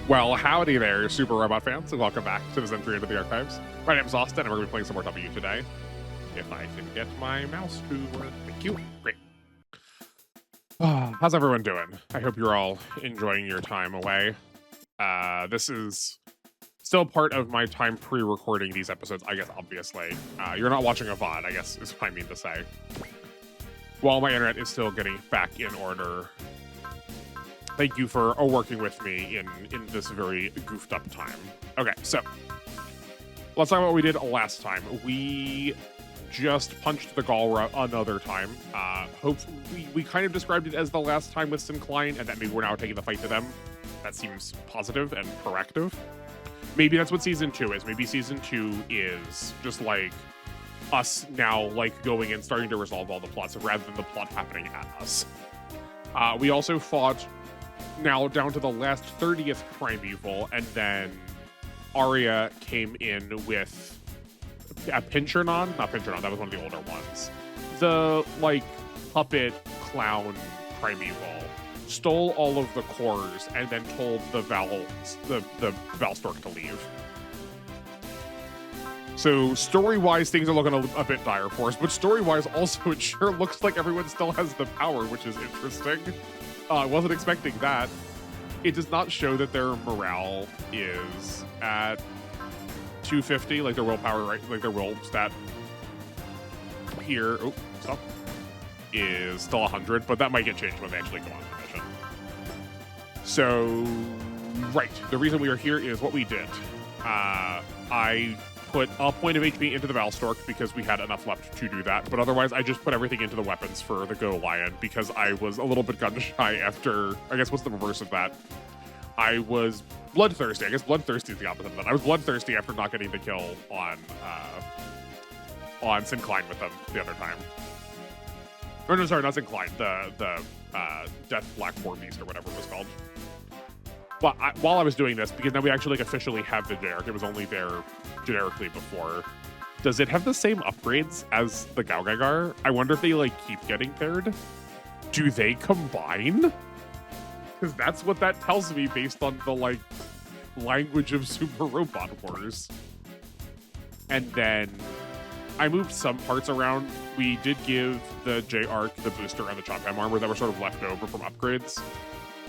Well, howdy there, Super Robot fans, and welcome back to this entry into the archives. My name is Austin, and we're going to be playing some more W today. If I can get my mouse to work. Thank you. Great. How's everyone doing? I hope you're all enjoying your time away. This is still part of my time pre-recording these episodes, I guess, obviously. You're not watching a VOD, I guess, is what I mean to say. While my internet is still getting back in order, thank you for working with me in this very goofed up time. Okay, so let's talk about what we did last time. We just punched the Galra another time. Hopefully, we kind of described it as the last time with Syncline, and that maybe we're now taking the fight to them. That seems positive and corrective. Maybe that's what Season 2 is. Maybe Season 2 is just like us now like going and starting to resolve all the plots rather than the plot happening at us. We also fought now down to the last 30th Primeval, and then Arya came in with a Pinchernon? Not Pinchernon, that was one of the older ones. The, like, puppet clown Primeval stole all of the cores and then told the Valstork to leave. So story-wise, things are looking a bit dire for us, but story-wise also it sure looks like everyone still has the power, which is interesting. I wasn't expecting that. It does not show that their morale is at 250, like their willpower, right? Like their will stat here. Oh, stop. Is still 100, but that might get changed when they actually go on the mission. So, right. The reason we are here is what we did. I put a point of HP into the Valstork because we had enough left to do that, but otherwise I just put everything into the weapons for the Go Lion because I was a little bit gun shy after, I guess what's the reverse of that? I was bloodthirsty. I guess bloodthirsty is the opposite of that. I was bloodthirsty after not getting the kill on Syncline with them the other time. Or no, sorry, not Syncline, the Death Black War Beast or whatever it was called. But while I was doing this, because now we actually like officially have the generic, it was only there generically before. Does it have the same upgrades as the Gaugagar? I wonder if they like keep getting paired. Do they combine? Because that's what that tells me based on the like language of Super Robot Wars. And then I moved some parts around. We did give the J-Arc, the booster, and the Chop Ham armor that were sort of left over from upgrades.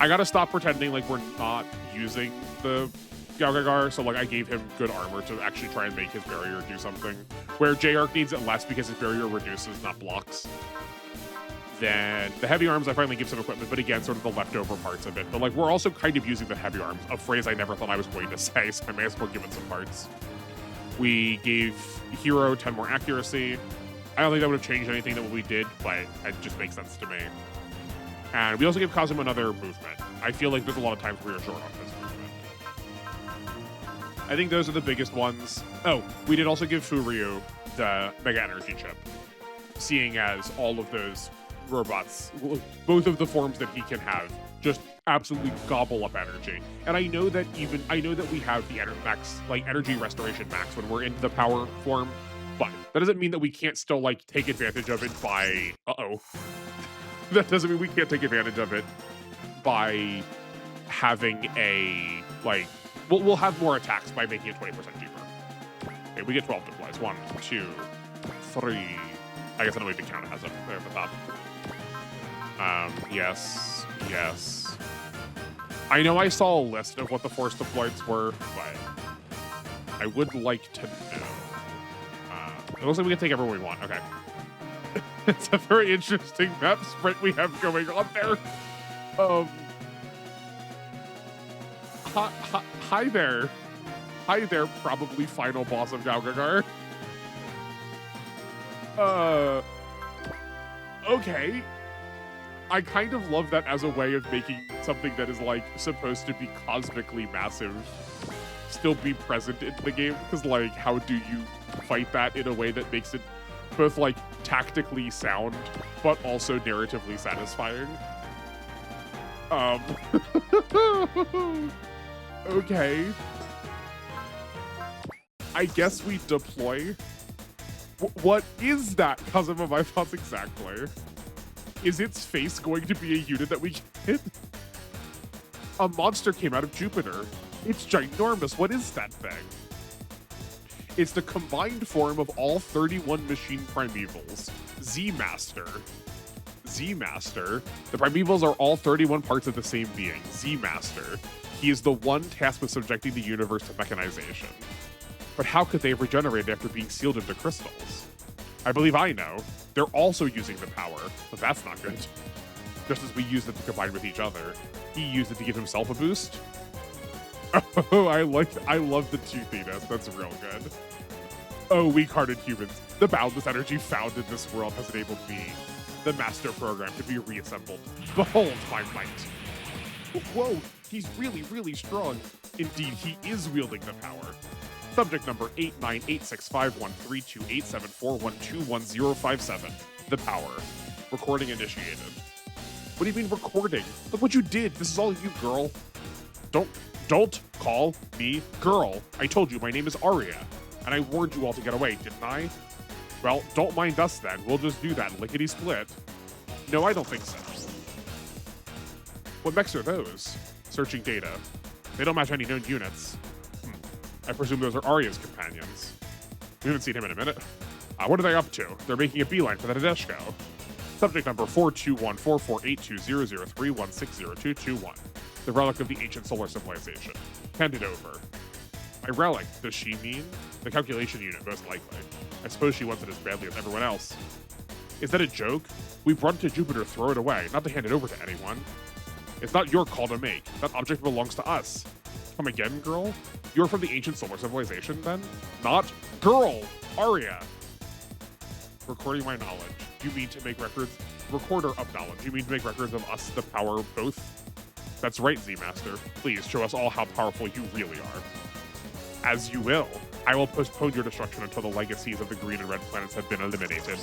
I gotta stop pretending like we're not using the Gaugagar, so like I gave him good armor to actually try and make his barrier do something. Where J-Arc needs it less because his barrier reduces, not blocks. Then the heavy arms, I finally give some equipment, but again, sort of the leftover parts of it. But like we're also kind of using the heavy arms, a phrase I never thought I was going to say, so I may as well give it some parts. We gave Hero 10 more accuracy. I don't think that would have changed anything that we did, but it just makes sense to me. And we also give Cosmo another movement. I feel like there's a lot of times we are short on this movement. I think those are the biggest ones. Oh, we did also give Furyu the Mega Energy Chip, seeing as all of those robots, both of the forms that he can have, just absolutely gobble up energy. And I know that we have the max, like energy restoration max when we're in the power form, but that doesn't mean that we can't still like take advantage of it by, that doesn't mean we can't take advantage of it by having a, like, we'll have more attacks by making it 20% cheaper. Okay, we get 12 deploys. 1, 2, 3. I guess I don't even count it as up there at the top. Yes. I know I saw a list of what the force deploys were, but I would like to know. It looks like we can take everyone we want. Okay. It's a very interesting map sprint we have going on there. Hi there. Hi there, probably final boss of Gaugagar. Okay. I kind of love that as a way of making something that is, like, supposed to be cosmically massive still be present in the game. Because, like, how do you fight that in a way that makes it both, like, tactically sound, but also narratively satisfying? Okay. I guess we deploy. What is that? Cousin of my thoughts exactly. Is its face going to be a unit that we get? A monster came out of Jupiter. It's ginormous. What is that thing? It's the combined form of all 31 machine primevals. Z-Master. Z-Master. The primevals are all 31 parts of the same being. Z-Master. He is the one tasked with subjecting the universe to mechanization. But how could they have regenerated after being sealed into crystals? I believe I know. They're also using the power, but that's not good. Just as we used it to combine with each other. He used it to give himself a boost. Oh, I love the toothiness. That's real good. Oh, weak-hearted humans. The boundless energy found in this world has enabled me, the master program, to be reassembled. Behold my might. Whoa, he's really, really strong. Indeed, he is wielding the power. Subject number 898651328741211057. The power. Recording initiated. What do you mean recording? Look what you did. This is all you, girl. Don't call me girl. I told you my name is Arya, and I warned you all to get away, didn't I? Well, don't mind us then. We'll just do that lickety-split. No, I don't think so. What mechs are those? Searching data. They don't match any known units. I presume those are Arya's companions. We haven't seen him in a minute. What are they up to? They're making a beeline for the Nadeshko. Subject number 42144820031602221. The relic of the ancient solar civilization. Hand it over. My relic, does she mean? The calculation unit, most likely. I suppose she wants it as badly as everyone else. Is that a joke? We brought it to Jupiter, throw it away, not to hand it over to anyone. It's not your call to make. That object belongs to us. Come again, girl? You're from the ancient solar civilization, then? Not girl! Arya! Recording my knowledge. You mean to make records? Recorder of knowledge. You mean to make records of us, the power, both? That's right, Z-Master. Please, show us all how powerful you really are. As you will. I will postpone your destruction until the legacies of the green and red planets have been eliminated.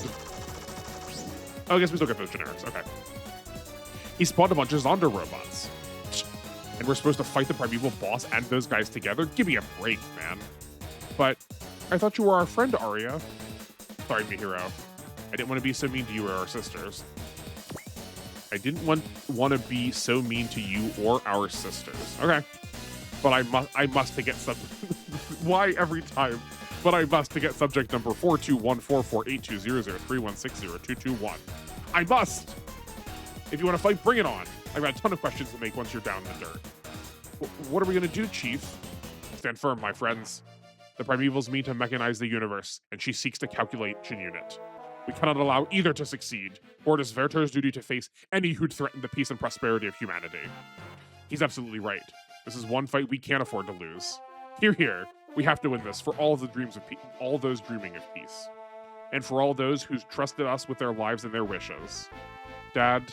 Oh, I guess we still get those generics. Okay. He spawned a bunch of Zonder robots. And we're supposed to fight the primeval boss and those guys together? Give me a break, man. But I thought you were our friend, Arya. Sorry, Mihiro. I didn't want to be so mean to you or our sisters. I didn't want to be so mean to you or our sisters. Okay. But I must to get some... Why every time? But I must to get subject number 42144820031602221. I must! If you want to fight, bring it on. I've got a ton of questions to make once you're down in the dirt. What are we going to do, Chief? Stand firm, my friends. The primevals mean to mechanize the universe, and she seeks to calculation unit. We cannot allow either to succeed, or it is Werther's duty to face any who'd threaten the peace and prosperity of humanity. He's absolutely right. This is one fight we can't afford to lose. Hear, hear. We have to win this for all the dreams of all those dreaming of peace, and for all those who's trusted us with their lives and their wishes. Dad,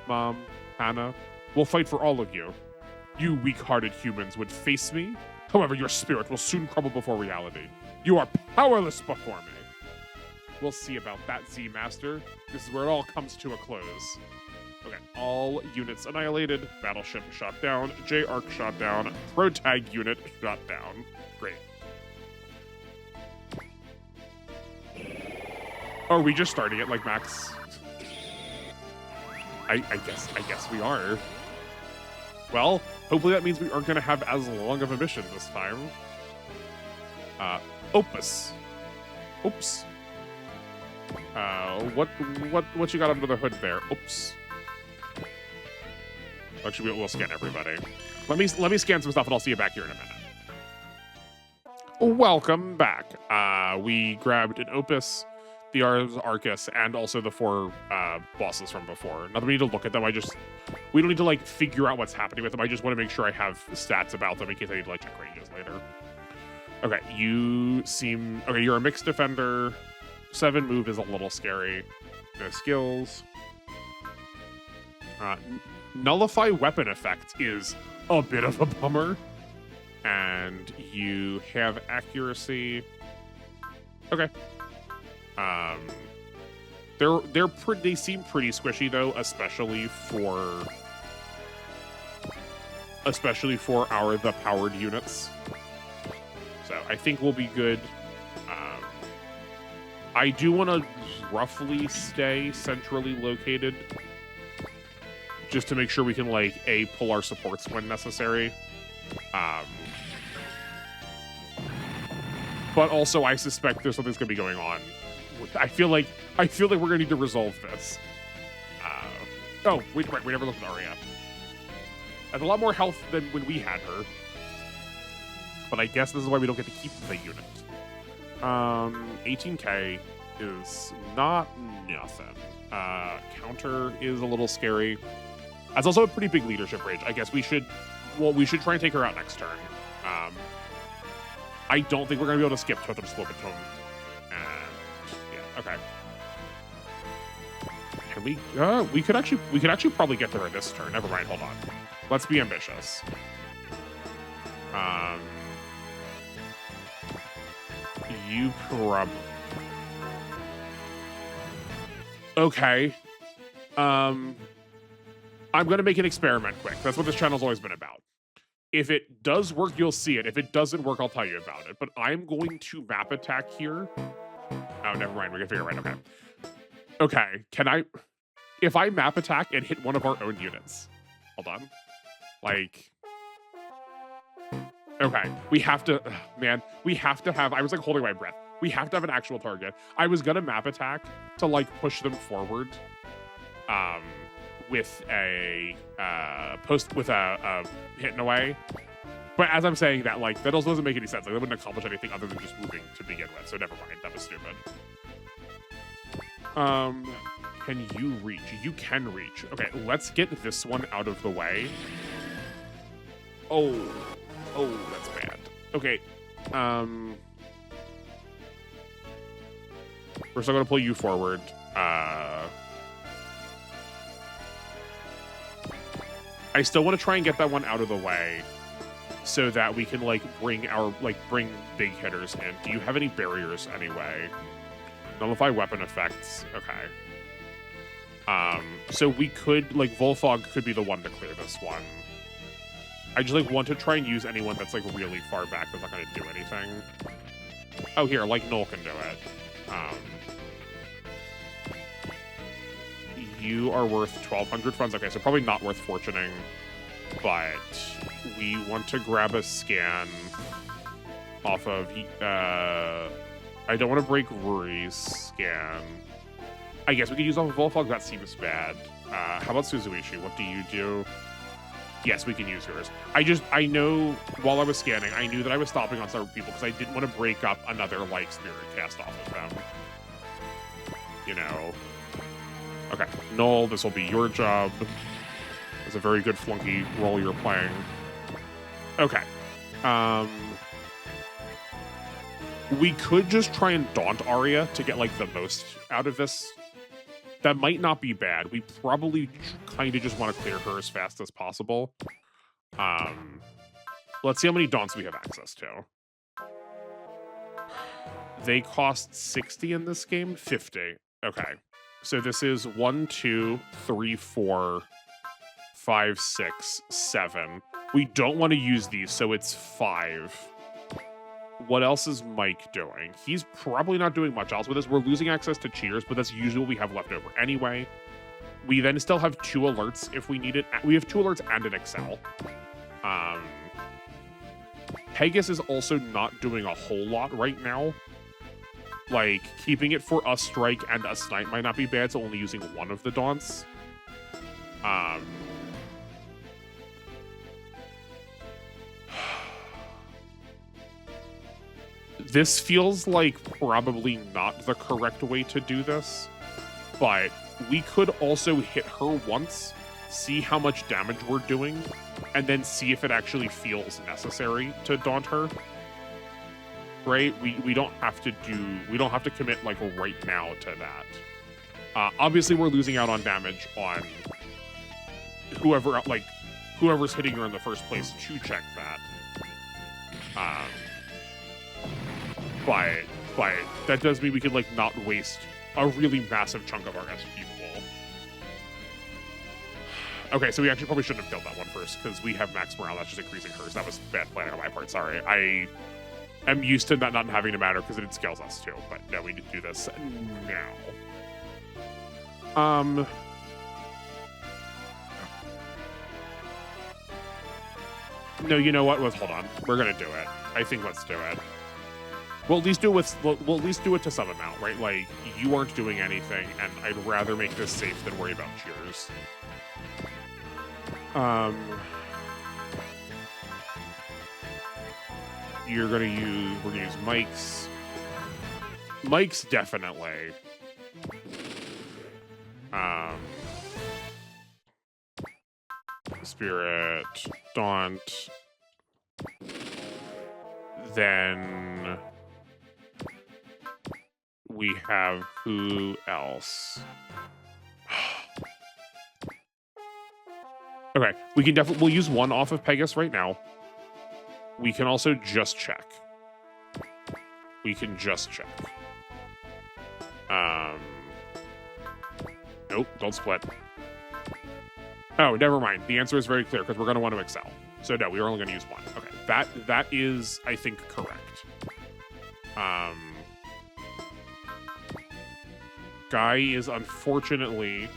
Mom, Hannah, we'll fight for all of you. You weak-hearted humans would face me. However, your spirit will soon crumble before reality. You are powerless before me. We'll see about that, Z-Master. This is where it all comes to a close. Okay, all units annihilated. Battleship shot down. J-Arc shot down. Protag unit shot down. Great. Oh, are we just starting it like Max? I guess we are. Well, hopefully that means we aren't going to have as long of a mission this time. Opus. Oops. What you got under the hood there? Oops. Actually, we'll scan everybody. Let me scan some stuff, and I'll see you back here in a minute. Welcome back. We grabbed an Opus, the Ars Arcus, and also the 4 bosses from before. Not that we need to look at them. We don't need to like figure out what's happening with them. I just want to make sure I have stats about them in case I need to like check ranges later. Okay, you're a mixed defender. 7 move is a little scary. No skills. Nullify weapon effect is a bit of a bummer. And you have accuracy. Okay. They seem pretty squishy though, especially for the powered units. So I think we'll be good. I do want to roughly stay centrally located, just to make sure we can pull our supports when necessary. But also, I suspect there's something's gonna be going on. I feel like we're gonna need to resolve this. Oh, wait, right, we never looked at Arya. Has a lot more health than when we had her. But I guess this is why we don't get to keep the unit. 18k is not nothing. Counter is a little scary. That's also a pretty big leadership range. I guess we should try and take her out next turn. I don't think we're gonna be able to skip Totem Slopitum. Yeah, okay. Can we? We could actually probably get to her this turn. Never mind. Hold on. Let's be ambitious. You okay. I'm gonna make an experiment quick. That's what this channel's always been about. If it does work, you'll see it. If it doesn't work, I'll tell you about it. But I'm going to map attack here. Oh, never mind. We're gonna figure it right. Okay. Okay. Can I? If I map attack and hit one of our own units, hold on. Like. Okay, we have to, man, we have to have, I was like holding my breath. We have to have an actual target. I was gonna map attack to like push them forward with a hitting away. But as I'm saying that, like, that also doesn't make any sense. Like, that wouldn't accomplish anything other than just moving to begin with, so never mind, that was stupid. Can you reach? You can reach. Okay, let's get this one out of the way. Oh, that's bad. Okay, we're still gonna pull you forward. I still want to try and get that one out of the way so that we can like bring big hitters in. Do you have any barriers anyway? Nullify weapon effects. Okay. So we could like Volfog could be the one to clear this one. I just like want to try and use anyone that's like really far back that's not going to do anything. Oh, here, like Noel can do it. You are worth 1,200 funds. Okay, so probably not worth fortuning, but we want to grab a scan off of. I don't want to break Rory's scan. I guess we could use off of Volfog. That seems bad. How about Suzuishi? What do you do? Yes, we can use yours. I know while I was scanning, I knew that I was stopping on several people because I didn't want to break up another like spirit cast off of them. You know. Okay, Noel, this will be your job. It's a very good flunky role you're playing. Okay. We could just try and daunt Arya to get like the most out of this. That might not be bad. We probably kind of just want to clear her as fast as possible. Let's see how many daunts we have access to. They cost 60 in this game? 50. Okay. So this is 1, 2, 3, 4, 5, 6, 7. We don't want to use these, so it's 5. What else is Mike doing? He's probably not doing much else with this. We're losing access to cheers, but that's usually what we have left over anyway. We then still have 2 alerts if we need it. We have 2 alerts and an Excel. Pegasus is also not doing a whole lot right now. Like, keeping it for a strike and a snipe might not be bad, so only using one of the daunts. This feels like probably not the correct way to do this, but we could also hit her once, see how much damage we're doing, and then see if it actually feels necessary to daunt her. Right? We don't have to commit like right now to that. Obviously we're losing out on damage on whoever's hitting her in the first place to check that. But that does mean we could like not waste a really massive chunk of our SP pool. Okay, so we actually probably shouldn't have killed that one first because we have max morale. That's just increasing hers. That was bad planning on my part. Sorry. I'm used to that not having to matter because it scales us too, but no, we need to do this now. No, you know what? Hold on. We're gonna do it. I think let's do it. We'll at least do it with. We'll at least do it to some amount, right? Like you aren't doing anything, and I'd rather make this safe than worry about cheers. You're gonna use. We're gonna use Mike's. Mike's definitely. Spirit, Daunt. Then we have who else? Okay, we can definitely, we'll use one off of Pegasus right now. We can also just check. We can just check. Nope, don't split. Oh, never mind. The answer is very clear because we're going to want to excel. So no, we are only going to use one. Okay, that is, I think, correct. Guy is unfortunately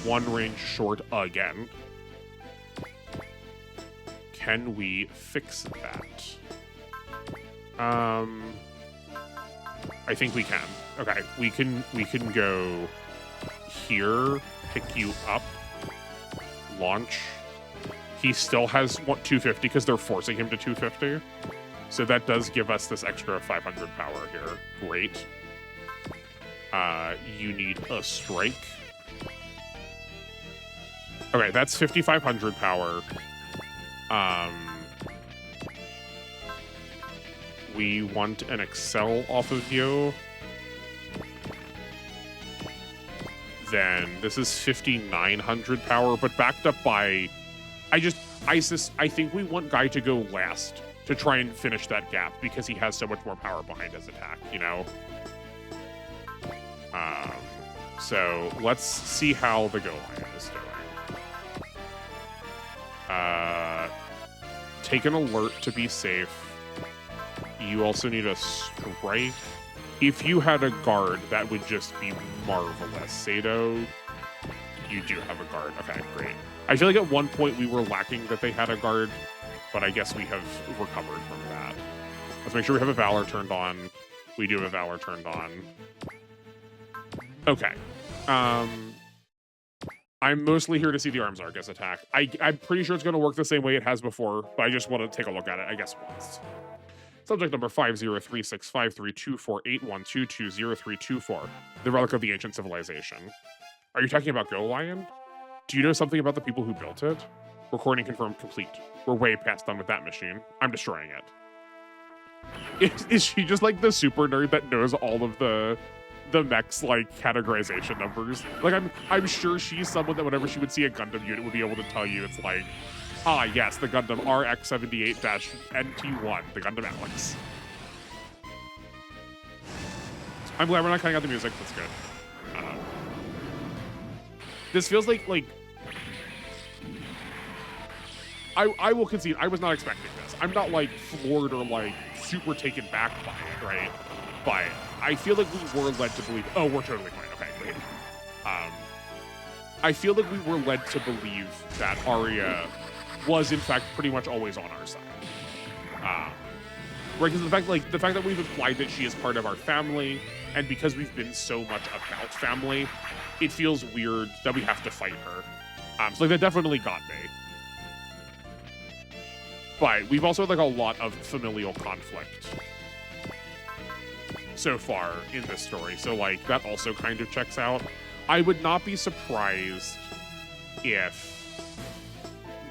one range short again. Can we fix that? I think we can. Okay, we can go here, pick you up, launch. He still has 250 because they're forcing him to 250. So that does give us this extra 500 power here. Great. You need a strike. Okay, that's 5,500 power. We want an excel off of you. Then this is 5,900 power, but backed up by... I think we want Guy to go last to try and finish that gap because he has so much more power behind his attack, you know? So let's see how the Go Lion is doing. Take an alert to be safe. You also need a strike. If you had a guard, that would just be marvelous. Sato, you do have a guard. Okay, great. I feel like at one point we were lacking that they had a guard, but I guess we have recovered from that. Let's make sure we have a Valor turned on. We do have a Valor turned on. Okay. I'm mostly here to see the Arms Argus attack. I'm pretty sure it's going to work the same way it has before, but I just want to take a look at it, I guess, once. Subject number 50365324812220324. The Relic of the Ancient Civilization. Are you talking about Go Lion? Do you know something about the people who built it? Recording confirmed complete. We're way past done with that machine. I'm destroying it. Is she just like the super nerd that knows all of the mech's like categorization numbers? Like I'm sure she's someone that whenever she would see a Gundam unit would be able to tell you it's like, ah yes, the Gundam RX-78-NT1, the Gundam Alex. I'm glad we're not cutting out the music. That's good. This feels like I will concede I was not expecting this. I'm not like floored or like super taken back by it, right? But I feel like we were led to believe. Oh, we're totally fine. Okay, great. I feel like we were led to believe that Arya was in fact pretty much always on our side. Right, because the fact that we've implied that she is part of our family, and because we've been so much about family, it feels weird that we have to fight her. So like that definitely got me. But we've also had like a lot of familial conflict so far in this story. So like that also kind of checks out. I would not be surprised if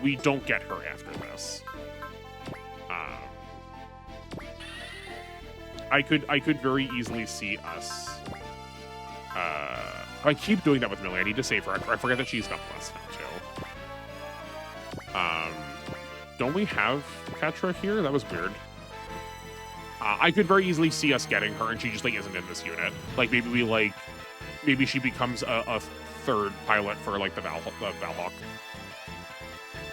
we don't get her after this. I could very easily see us. I keep doing that with Millie. I need to save her. I forget that she's got plus now too. Don't we have Ketra here? That was weird. I could very easily see us getting her, and she just like isn't in this unit. Like maybe she becomes a third pilot for like the Valhawk.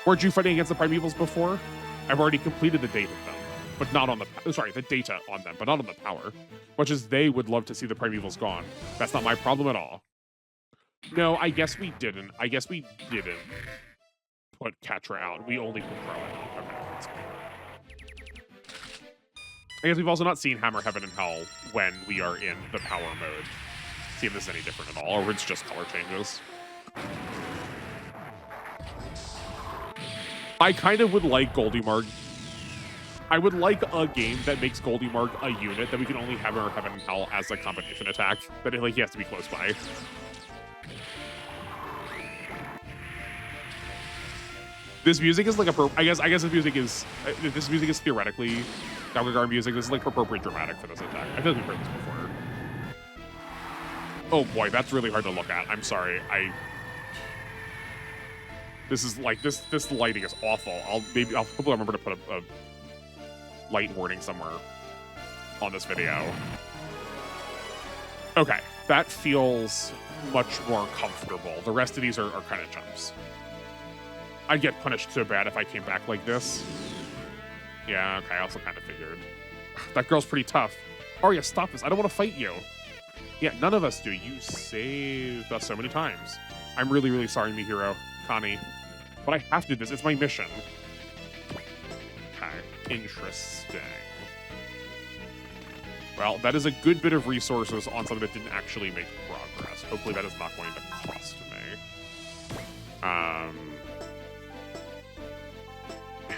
Weren't you fighting against the Primevals before? I've already completed the data of them, but not on the the data on them, but not on the power. Much as they would love to see the Primevals gone. That's not my problem at all. No, I guess we didn't. I guess we didn't put Ketra out. We only put Pro out. Okay, that's I guess we've also not seen Hammer Heaven and Hell when we are in the power mode. See if this is any different at all, or it's just color changes. I kind of would like Goldiemarg. I would like a game that makes Goldiemarg a unit that we can only have Hammer Heaven and Hell as a competition attack, that like he has to be close by. This music is like I guess this music is theoretically Dalgagar music. This is like appropriate dramatic for this attack. I feel like we've heard this before. Oh boy, that's really hard to look at. I'm sorry. This is like this lighting is awful. I'll probably remember to put a light warning somewhere on this video. Okay, that feels much more comfortable. The rest of these are kind of chumps. I'd get punished so bad if I came back like this. Yeah, okay, I also kind of figured. That girl's pretty tough. Arya, stop this. I don't want to fight you. Yeah, none of us do. You saved us so many times. I'm really, really sorry, Mihiro, Connie. But I have to do this. It's my mission. Okay, interesting. Well, that is a good bit of resources on something that didn't actually make progress. Hopefully that is not going to cost me.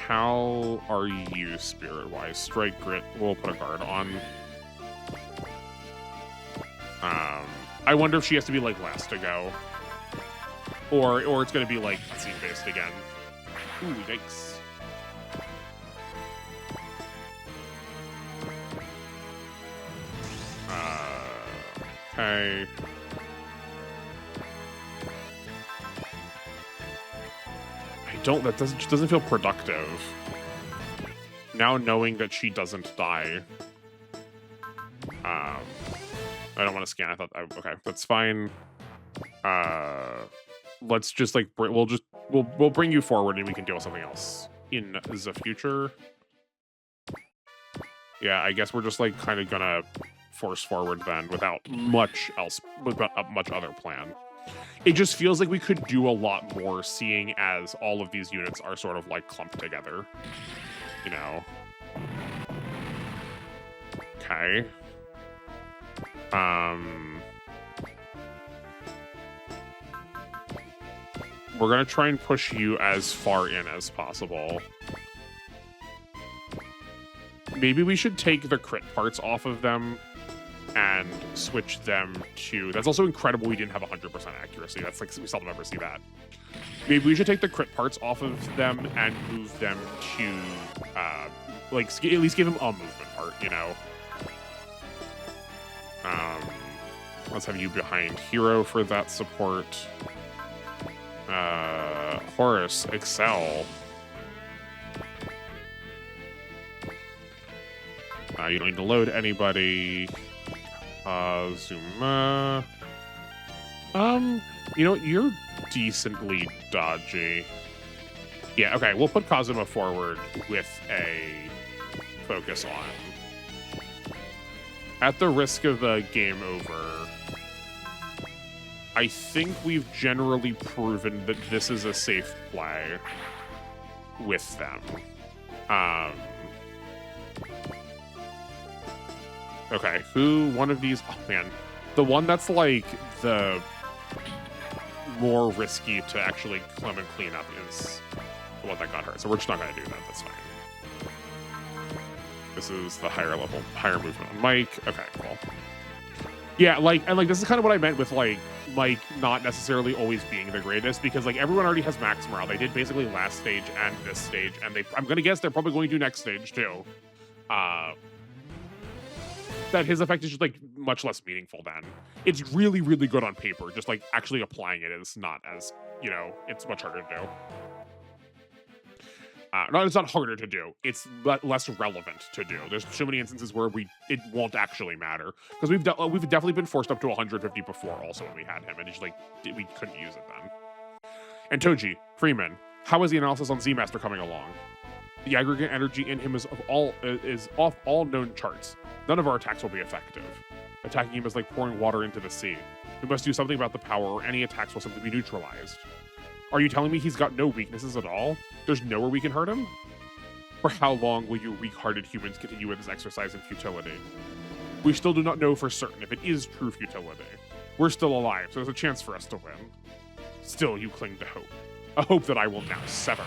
How are you spirit-wise? Strike, grit. We'll put a guard on. I wonder if she has to be like last to go, or it's going to be like scene-based again. Ooh, yikes! Okay. That doesn't feel productive. Now knowing that she doesn't die. I don't want to scan. I thought okay, that's fine. Let's just like we'll bring you forward and we can deal with something else in the future. Yeah, I guess we're just like kind of gonna force forward then without much else, without much other plan. It just feels like we could do a lot more, seeing as all of these units are sort of like clumped together, you know. Okay. We're gonna try and push you as far in as possible. Maybe we should take the crit parts off of them and switch them to... That's also incredible we didn't have 100% accuracy. That's like, we seldom ever see that. Maybe we should take the crit parts off of them and move them to, like, at least give them a movement part, you know? Let's have you behind Hero for that support. Horus, Excel. You don't need to load anybody. Zuma. You know, you're decently dodgy. Yeah, okay, we'll put Kazuma forward with a focus on. At the risk of the game over, I think we've generally proven that this is a safe play with them. Okay, one of these... Oh, man. The one that's, like, the more risky to actually come and clean up is the one that got hurt. So we're just not going to do that. That's fine. This is the higher movement on Mike. Okay, cool. Yeah, like, and, like, this is kind of what I meant with, like, Mike not necessarily always being the greatest, because, like, everyone already has max morale. They did basically last stage and this stage, and I'm going to guess they're probably going to do next stage, too. That his effect is just like much less meaningful then. It's really, really good on paper. Just like actually applying it is not as, you know, it's much harder to do. No, it's not harder to do. It's less relevant to do. There's so many instances where it won't actually matter, because we've definitely been forced up to 150 before also when we had him, and it's like we couldn't use it then. And Toji, Freeman, how is the analysis on Z-Master coming along? The aggregate energy in him is off all known charts. None of our attacks will be effective. Attacking him is like pouring water into the sea. We must do something about the power, or any attacks will simply be neutralized. Are you telling me he's got no weaknesses at all? There's nowhere we can hurt him? For how long will you weak-hearted humans continue with this exercise in futility? We still do not know for certain if it is true futility. We're still alive, so there's a chance for us to win. Still, you cling to hope. A hope that I will now sever.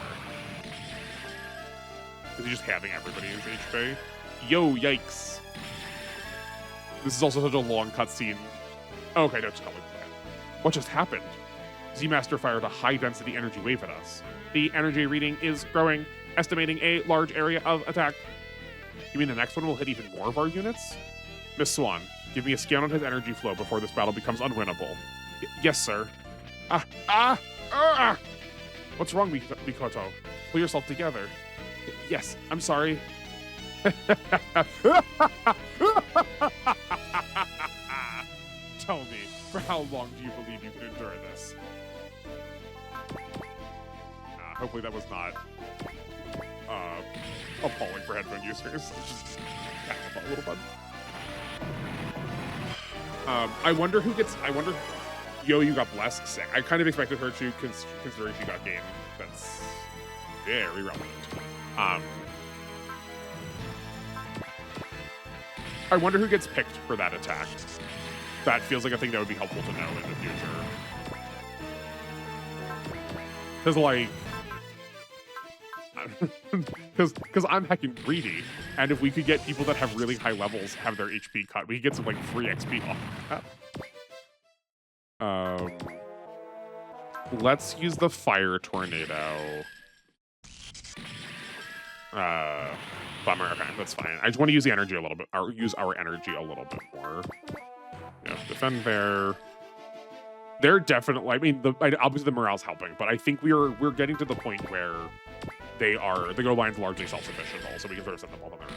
Is he just having everybody his HP? Yo, yikes. This is also such a long cutscene. Okay, no, it's not like that. What just happened? Z-Master fired a high-density energy wave at us. The energy reading is growing, estimating a large area of attack. You mean the next one will hit even more of our units? Miss Swan, give me a scan on his energy flow before this battle becomes unwinnable. Yes, sir. What's wrong, Mikoto? Pull yourself together. Yes, I'm sorry. Tell me, for how long do you believe you can endure this? Hopefully that was not appalling for headphone users. Just back up a little bit. I wonder who gets. Yo, you got blessed. Sick. I kind of expected her to, considering she got game. That's very relevant. I wonder who gets picked for that attack. That feels like a thing that would be helpful to know in the future. Because, like, because I'm heckin' greedy, and if we could get people that have really high levels have their HP cut, we could get some, like, free XP off of that. Let's use the fire tornado. Bummer. Okay, that's fine. I just want to use the energy a little bit, or use our energy a little bit more. Yeah, defend there. They're definitely. I mean, obviously the morale's helping, but I think we're getting to the point where the Go line's largely self-sufficient, also we can sort of set them all on their own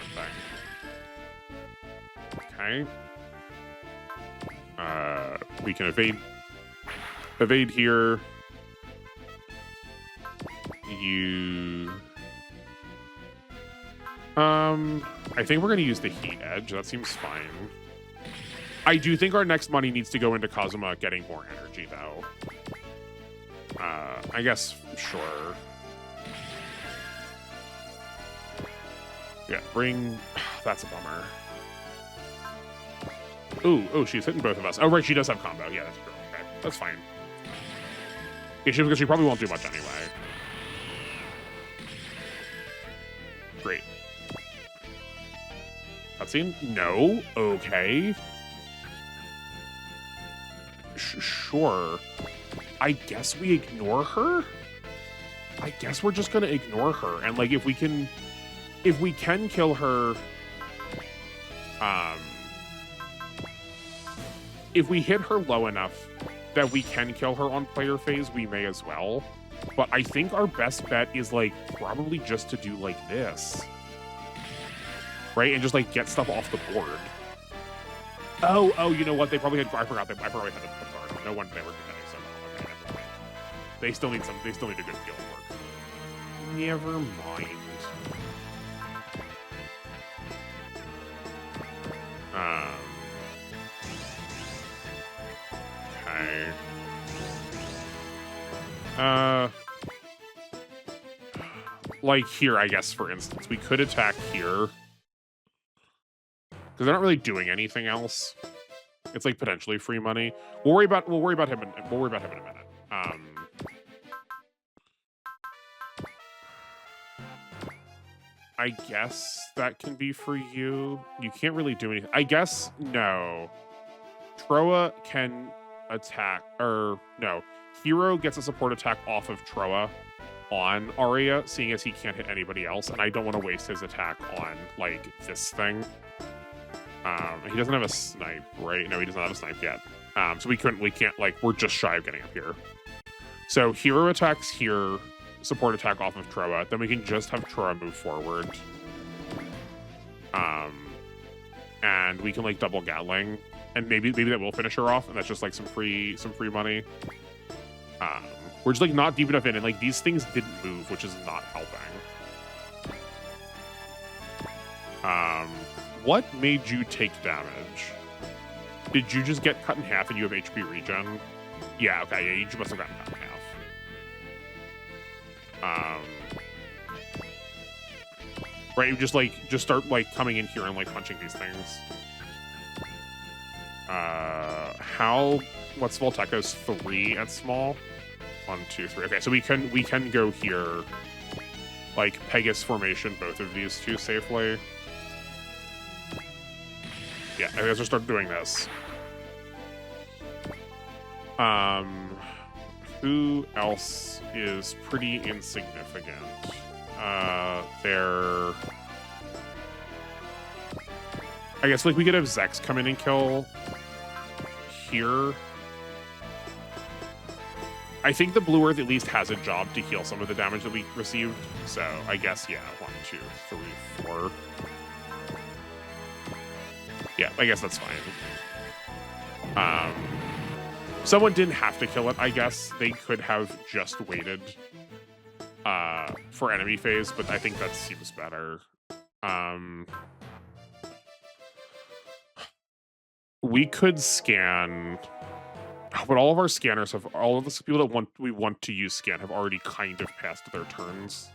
thing. Okay. We can evade here. I think we're going to use the heat edge. That seems fine. I do think our next money needs to go into Kazuma getting more energy, though. I guess, sure. Yeah, bring... That's a bummer. Ooh, she's hitting both of us. Oh, right, she does have combo. Yeah, that's true. Okay, that's fine. Yeah, because she probably won't do much anyway. Great. Cutscene? No? Okay. Sure. I guess we ignore her? I guess we're just gonna ignore her. And, like, if we can kill her... if we hit her low enough that we can kill her on player phase, we may as well. But I think our best bet is, like, probably just to do, like, this. Right? And just, like, get stuff off the board. Oh, you know what? They probably had... I forgot. They probably had a guard. No wonder they were defending so well. Okay, never mind. They still need a good field work. Never mind. Okay. Like here, I guess, for instance, we could attack here. Because they're not really doing anything else. It's like potentially free money. We'll worry about him in a minute. I guess that can be for you. You can't really do anything. I guess no. Troa can attack, or no. Hero gets a support attack off of Troa on Arya, seeing as he can't hit anybody else, and I don't want to waste his attack on, like, this thing. He doesn't have a snipe, right? No, he doesn't have a snipe yet. So we can't, like, we're just shy of getting up here. So Hero attacks here, support attack off of Troa, then we can just have Troa move forward. And we can, like, double Gatling, and maybe that will finish her off, and that's just, like, some free money. We're just, like, not deep enough in, and, like, these things didn't move, which is not helping. What made you take damage? Did you just get cut in half and you have HP regen? Yeah, okay, yeah, you must have gotten cut in half. right? You just start like coming in here and like punching these things. What's Volteco's 3 at small? 1, 2, 3. Okay, so we can go here, like Pegasus formation, both of these two safely. Yeah, I guess we'll start doing this. Who else is pretty insignificant? I guess like we could have Zex come in and kill here. I think the Blue Earth at least has a job to heal some of the damage that we received. So I guess, yeah, 1, 2, 3, 4. Yeah, I guess that's fine. Someone didn't have to kill it, I guess. They could have just waited for enemy phase, but I think that seems better. We could scan, but all of our scanners have, all of the people that we want to use scan have already kind of passed their turns,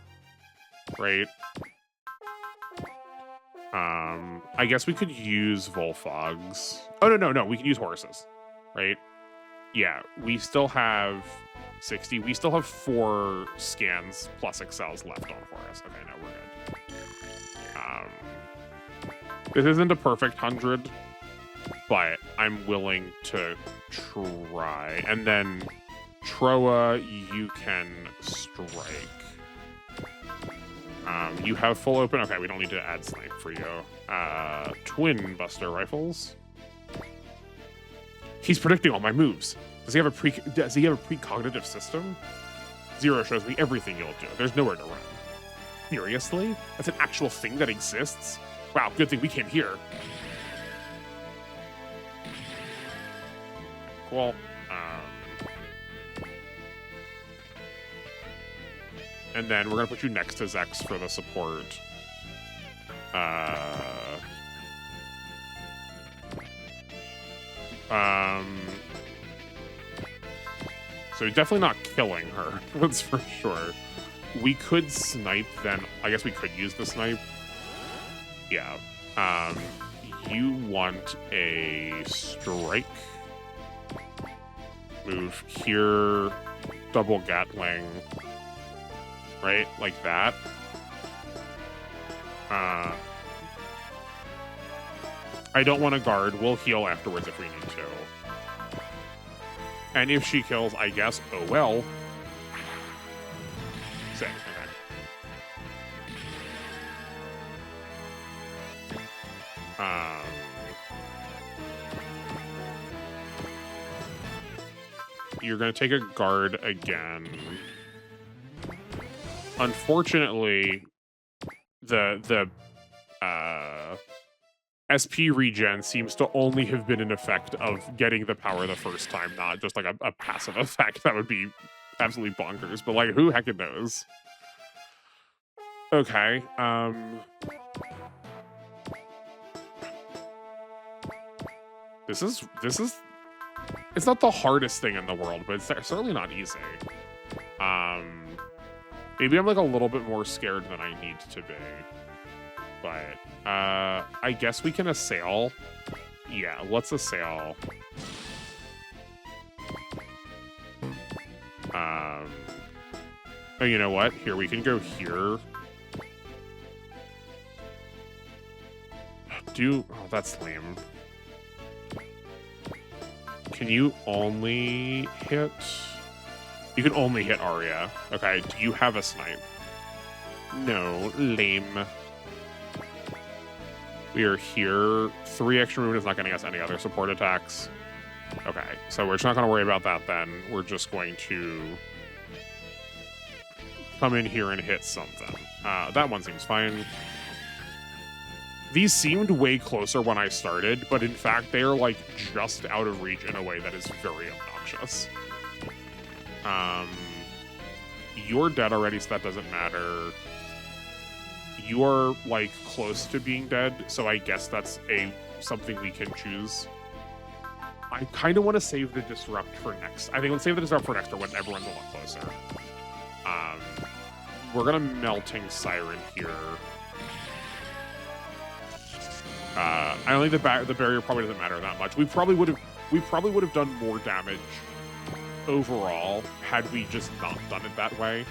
right? I guess we could use Volfogs. Oh, no, we can use horses, right? Yeah, we still have 60. We still have 4 scans plus excels left on Horus. Okay, no, we're good. This isn't a perfect 100, but I'm willing to try. And then Troa, you can strike. You have full open. Okay, we don't need to add snipe for you. Twin Buster rifles. He's predicting all my moves. Does he have a precognitive system? 0 shows me everything you'll do. There's nowhere to run. Seriously? That's an actual thing that exists? Wow, good thing we came here. Cool. And then we're gonna put you next to Zex for the support. So definitely not killing her, that's for sure. We could snipe then. I guess we could use the snipe. Yeah. You want a strike. Move here. Double Gatling. Right? Like that. I don't want to guard. We'll heal afterwards if we need to. And if she kills, I guess, oh well. Sick, okay. You're going to take a guard again. Unfortunately, the SP regen seems to only have been an effect of getting the power the first time, not just like a passive effect. That would be absolutely bonkers, but like who heckin' knows? Okay, this is it's not the hardest thing in the world, but it's certainly not easy. Maybe I'm like a little bit more scared than I need to be. But I guess we can assail. Yeah, let's assail. Oh, you know what? Here, we can go here. Oh, that's lame. Can you only hit? You can only hit Arya. Okay, do you have a snipe? No, lame. We are here. 3 extra movement is not getting us any other support attacks. Okay, so we're just not going to worry about that then. We're just going to come in here and hit something. That one seems fine. These seemed way closer when I started, but in fact, they are like just out of reach in a way that is very obnoxious. You're dead already, so that doesn't matter. You are like close to being dead, so I guess that's something we can choose. I kind of want to save the disrupt for next. I think let's save the disrupt for next, or when everyone's a lot closer. We're gonna melting siren here. I don't think the barrier probably doesn't matter that much. We probably would have done more damage overall had we just not done it that way.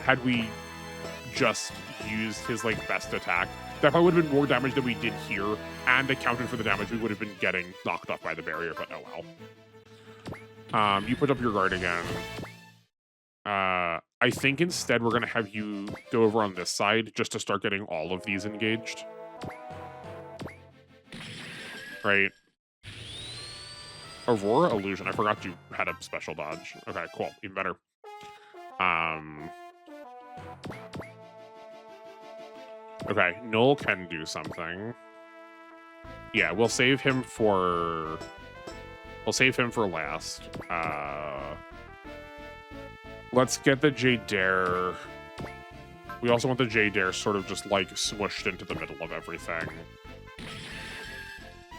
Had we just used his like best attack, that probably would have been more damage than we did here, and accounted for the damage we would have been getting knocked off by the barrier. But oh well. You put up your guard again. I think instead we're gonna have you go over on this side just to start getting all of these engaged. Right. Aurora Illusion. I forgot you had a special dodge. Okay, cool. Even better. Okay, Null can do something. Yeah, we'll save him for last. Let's get the J-Dare. We also want the J-Dare sort of just like smushed into the middle of everything.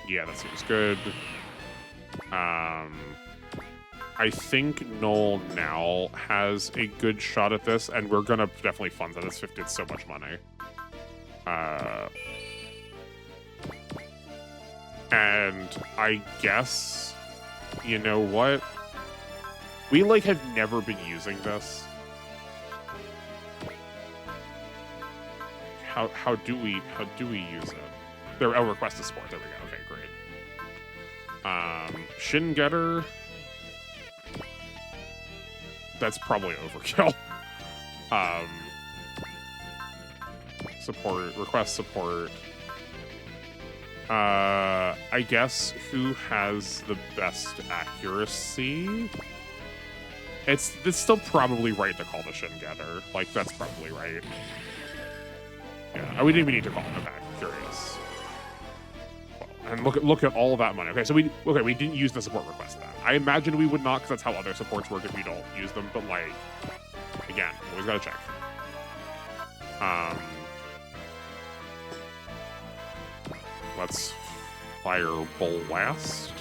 Yeah, that seems good. I think Null now has a good shot at this, and we're gonna definitely fund that. It's so much money. And I guess, you know what? We like have never been using this. How do we use it? There, oh, request a sport. There we go. Okay, great. Shin Getter. That's probably overkill. Support, request support. I guess who has the best accuracy? It's still probably right to call the Shin Getter. Like, that's probably right. Yeah, we didn't even need to call him back. Curious. Well, and look at all of that money. Okay, so we didn't use the support request then. I imagine we would not, because that's how other supports work if we don't use them. But like, again, always gotta check. Let's fire Blast.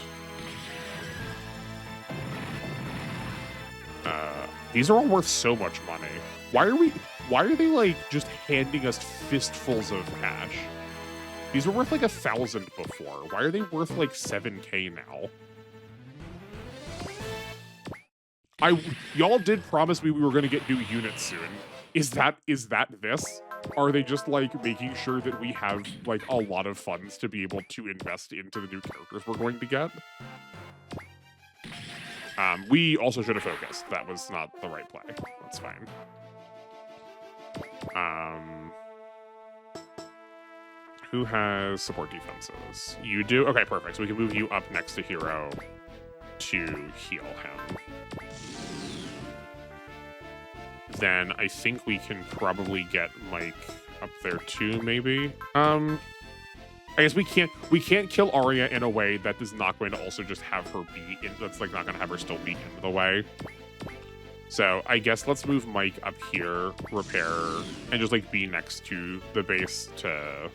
These are all worth so much money. Why are they like just handing us fistfuls of cash? These were worth like 1,000 before. Why are they worth like 7K now? Y'all did promise me we were gonna get new units soon. Is that this? Are they just like making sure that we have like a lot of funds to be able to invest into the new characters we're going to get? We also should have focused. That was not the right play. That's fine. Who has support defenses? You do? Okay, perfect. So we can move you up next to Hero to heal him. Then I think we can probably get Mike up there too, maybe. I guess we can't kill Arya in a way that is not going to also just have her be in, that's like not gonna have her still be in the way. So I guess let's move Mike up here, repair, and just like be next to the base to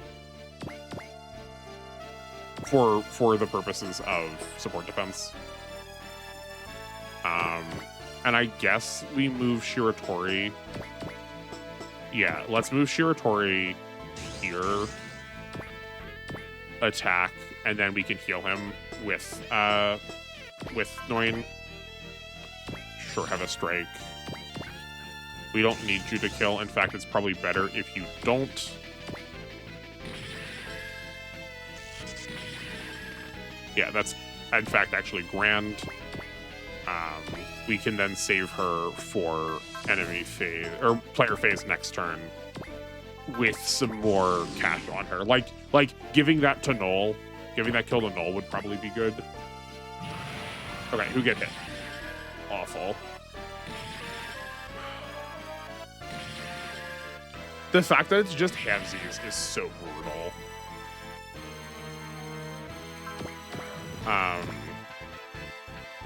for the purposes of support defense. And I guess we move Shiratori. Yeah, let's move Shiratori here. Attack, and then we can heal him with Noin. Sure, have a strike. We don't need you to kill. In fact, it's probably better if you don't. Yeah, that's in fact actually grand. We can then save her for enemy phase or player phase next turn with some more cash on her. Like giving that to Null, giving that kill to Null would probably be good. Okay, who get hit? Awful. The fact that it's just Hamsies is so brutal.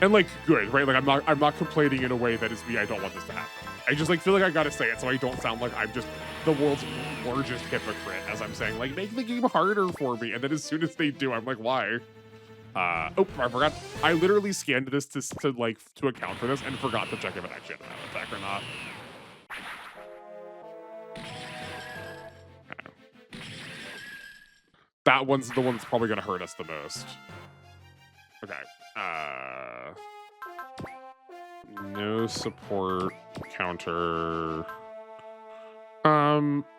And like good, right? Like I'm not complaining in a way that is me. I don't want this to happen. I just like feel like I gotta say it so I don't sound like I'm just the world's largest hypocrite as I'm saying like make the game harder for me, and then as soon as they do, I'm like why? Oh, I forgot. I literally scanned this to account for this and forgot to check if it actually had an auto attack or not. That one's the one that's probably going to hurt us the most. Okay. No support counter.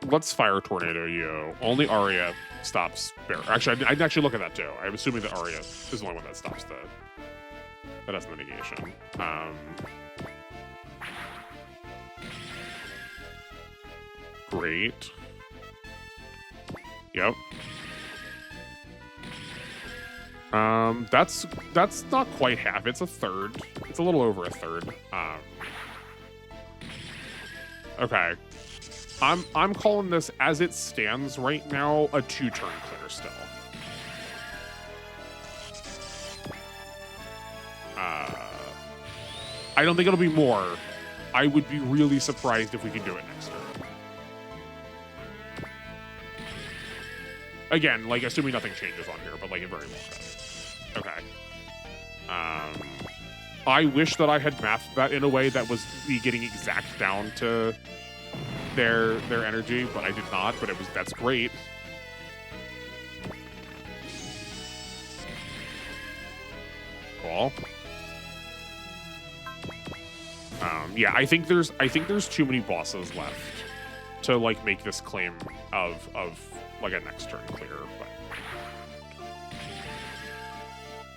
Let's fire Tornado you. Only Arya stops Bear. Actually, I'd actually look at that too. I'm assuming that Arya is the only one that stops that has the negation. Great. Yep. That's not quite half. It's a third. It's a little over a third. Okay. I'm calling this, as it stands right now, a 2-turn clear still. I don't think it'll be more. I would be really surprised if we can do it next turn. Again, like, assuming nothing changes on here, but like it very well could. Okay. I wish that I had mathed that in a way that was me getting exact down to their energy, but I did not. But that's great. Cool. Yeah, I think there's too many bosses left to like make this claim of like a next turn clear, but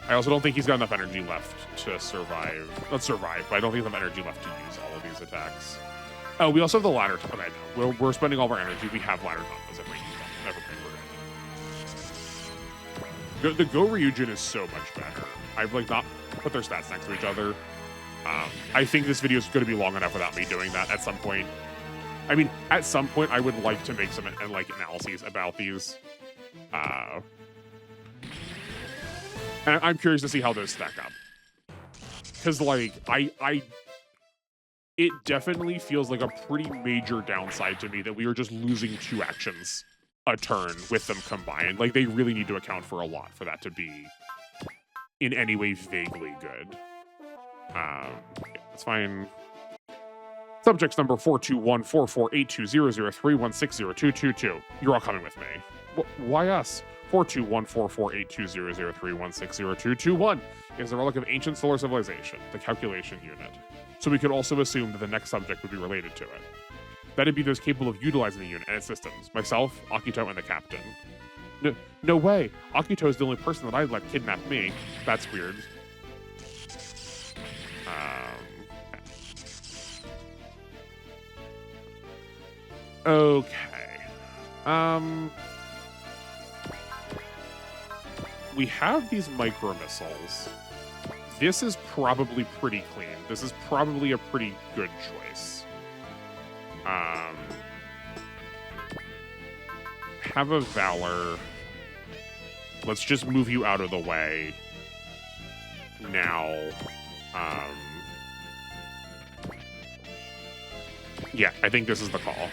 I also don't think he's got enough energy left to survive. Not survive, but I don't think he's enough energy left to use all of these attacks. Oh, we also have the ladder. Okay, no, we're spending all of our energy. We have ladder combos if we use them. Never mind. The Go Ryujin is so much better. I've like not put their stats next to each other. I think this video is going to be long enough without me doing that at some point. I mean, at some point, I would like to make some like analyses about these. And I'm curious to see how those stack up. Because, like, it definitely feels like a pretty major downside to me that we are just losing 2 actions a turn with them combined. Like, they really need to account for a lot for that to be in any way vaguely good. Yeah, that's fine. Subjects number 42144820031602222. You're all coming with me. Why us? 42144820031602221 is the relic of ancient solar civilization, the calculation unit. So we could also assume that the next subject would be related to it. That'd be those capable of utilizing the unit and its systems. Myself, Akito, and the captain. No way. Akito is the only person that I'd let kidnap me. That's weird. Okay. We have these micro missiles. This is probably pretty clean. This is probably a pretty good choice. Have a Valor. Let's just move you out of the way. Now. Yeah, I think this is the call.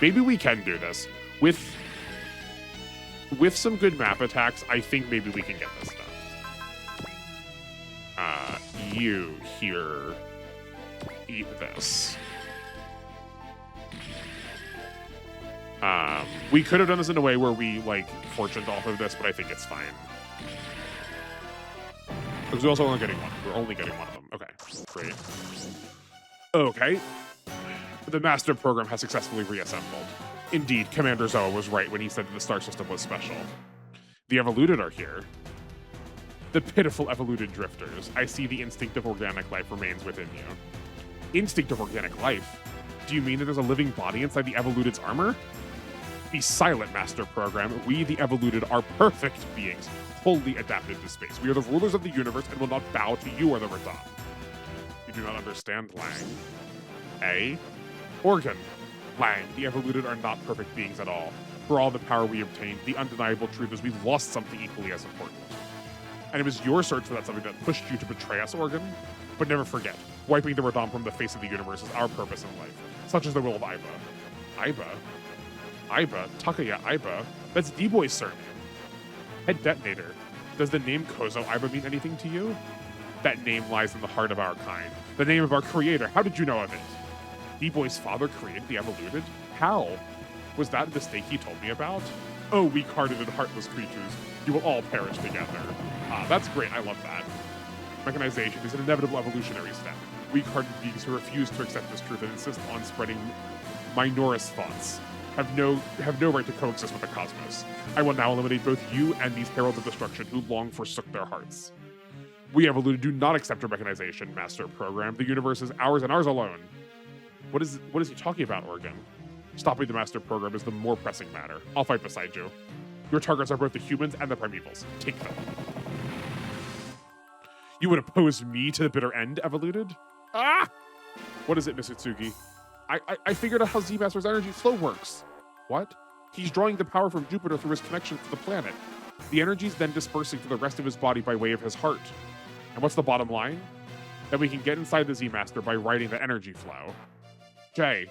Maybe we can do this. With some good map attacks, I think maybe we can get this done. You here. Eat this. We could have done this in a way where we, like, fortuned off of this, but I think it's fine. Because we're also only getting one. We're only getting one of them. Okay, great. Okay. The master program has successfully reassembled. Indeed, Commander Zoa was right when he said that the star system was special. The evoluted are here. The pitiful evoluted drifters. I see the instinct of organic life remains within you. Instinct of organic life? Do you mean that there's a living body inside the evoluted's armor? Be silent, master program. We, the evoluted, are perfect beings, wholly adapted to space. We are the rulers of the universe and will not bow to you or the Radon. You do not understand, Lang. Eh? Organ. Lang, the evoluted are not perfect beings at all. For all the power we obtained, the undeniable truth is we've lost something equally as important. And it was your search for that something that pushed you to betray us, Organ. But never forget, wiping the Radon from the face of the universe is our purpose in life, such as the will of Aiba. Aiba? Aiba? Takaya Aiba? That's D-Boy's surname. Head detonator. Does the name Kozo Aiba mean anything to you? That name lies in the heart of our kind. The name of our creator. How did you know of it? D-Boy's father created the evoluted? How? Was that the mistake he told me about? Oh, weak-hearted and heartless creatures, you will all perish together. That's great. I love that. Mechanization is an inevitable evolutionary step. Weak-hearted beings who refuse to accept this truth and insist on spreading minorous thoughts have no right to coexist with the cosmos. I will now eliminate both you and these heralds of destruction who long forsook their hearts. We Evoluted do not accept your mechanization, Master Program. The universe is ours and ours alone. What is he talking about, Organ? Stopping the Master Program is the more pressing matter. I'll fight beside you. Your targets are both the humans and the primevals. Take them. You would oppose me to the bitter end, Evoluted? Ah! What is it, Misutsugi? I figured out how Z-Master's energy flow works. What? He's drawing the power from Jupiter through his connection to the planet. The energy's then dispersing to the rest of his body by way of his heart. And what's the bottom line? That we can get inside the Z-Master by riding the energy flow. Jay,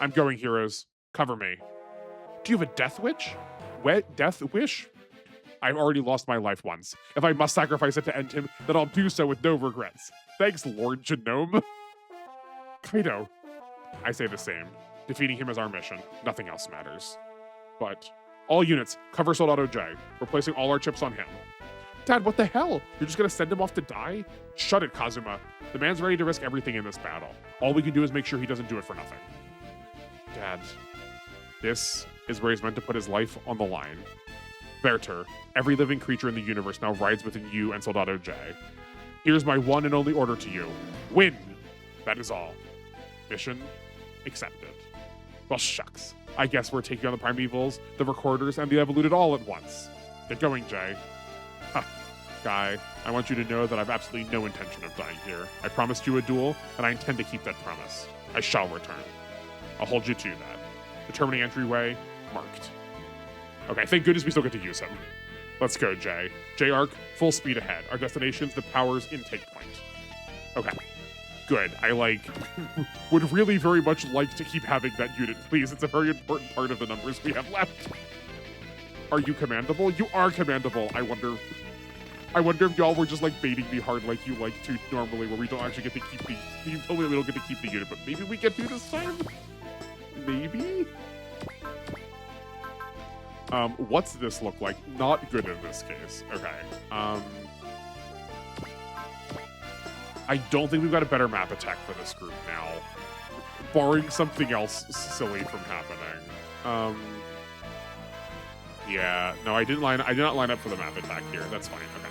I'm going, heroes. Cover me. Do you have a death wish? Death wish? I've already lost my life once. If I must sacrifice it to end him, then I'll do so with no regrets. Thanks, Lord Genome. Kaido. I say the same. Defeating him is our mission. Nothing else matters. But all units, cover Soldado J. We're placing all our chips on him. Dad, what the hell? You're just gonna send him off to die? Shut it, Kazuma. The man's ready to risk everything in this battle. All we can do is make sure he doesn't do it for nothing. Dad, this is where he's meant to put his life on the line. Werther, every living creature in the universe now rides within you and Soldado J. Here's my one and only order to you. Win! That is all. Mission accepted. Well, shucks. I guess we're taking on the Primevals, the Recorders, and the Evoluted all at once. Get going, Jay. Ha. Guy, I want you to know that I've absolutely no intention of dying here. I promised you a duel, and I intend to keep that promise. I shall return. I'll hold you to that. Determining entryway, marked. Okay, thank goodness we still get to use him. Let's go, Jay. J-Arc, full speed ahead. Our destination's the Powers intake point. Okay. Good. I would really very much like to keep having that unit, please. It's a very important part of the numbers we have left. Are you commandable? You are commandable. I wonder if y'all were just baiting me hard like you like to normally, where we don't actually get to keep you told me we don't get to keep the unit, but maybe we get to this time? Maybe? What's this look like? Not good in this case. Okay. I don't think we've got a better map attack for this group now, barring something else silly from happening. Yeah, no, I did not line up for the map attack here. That's fine. Okay.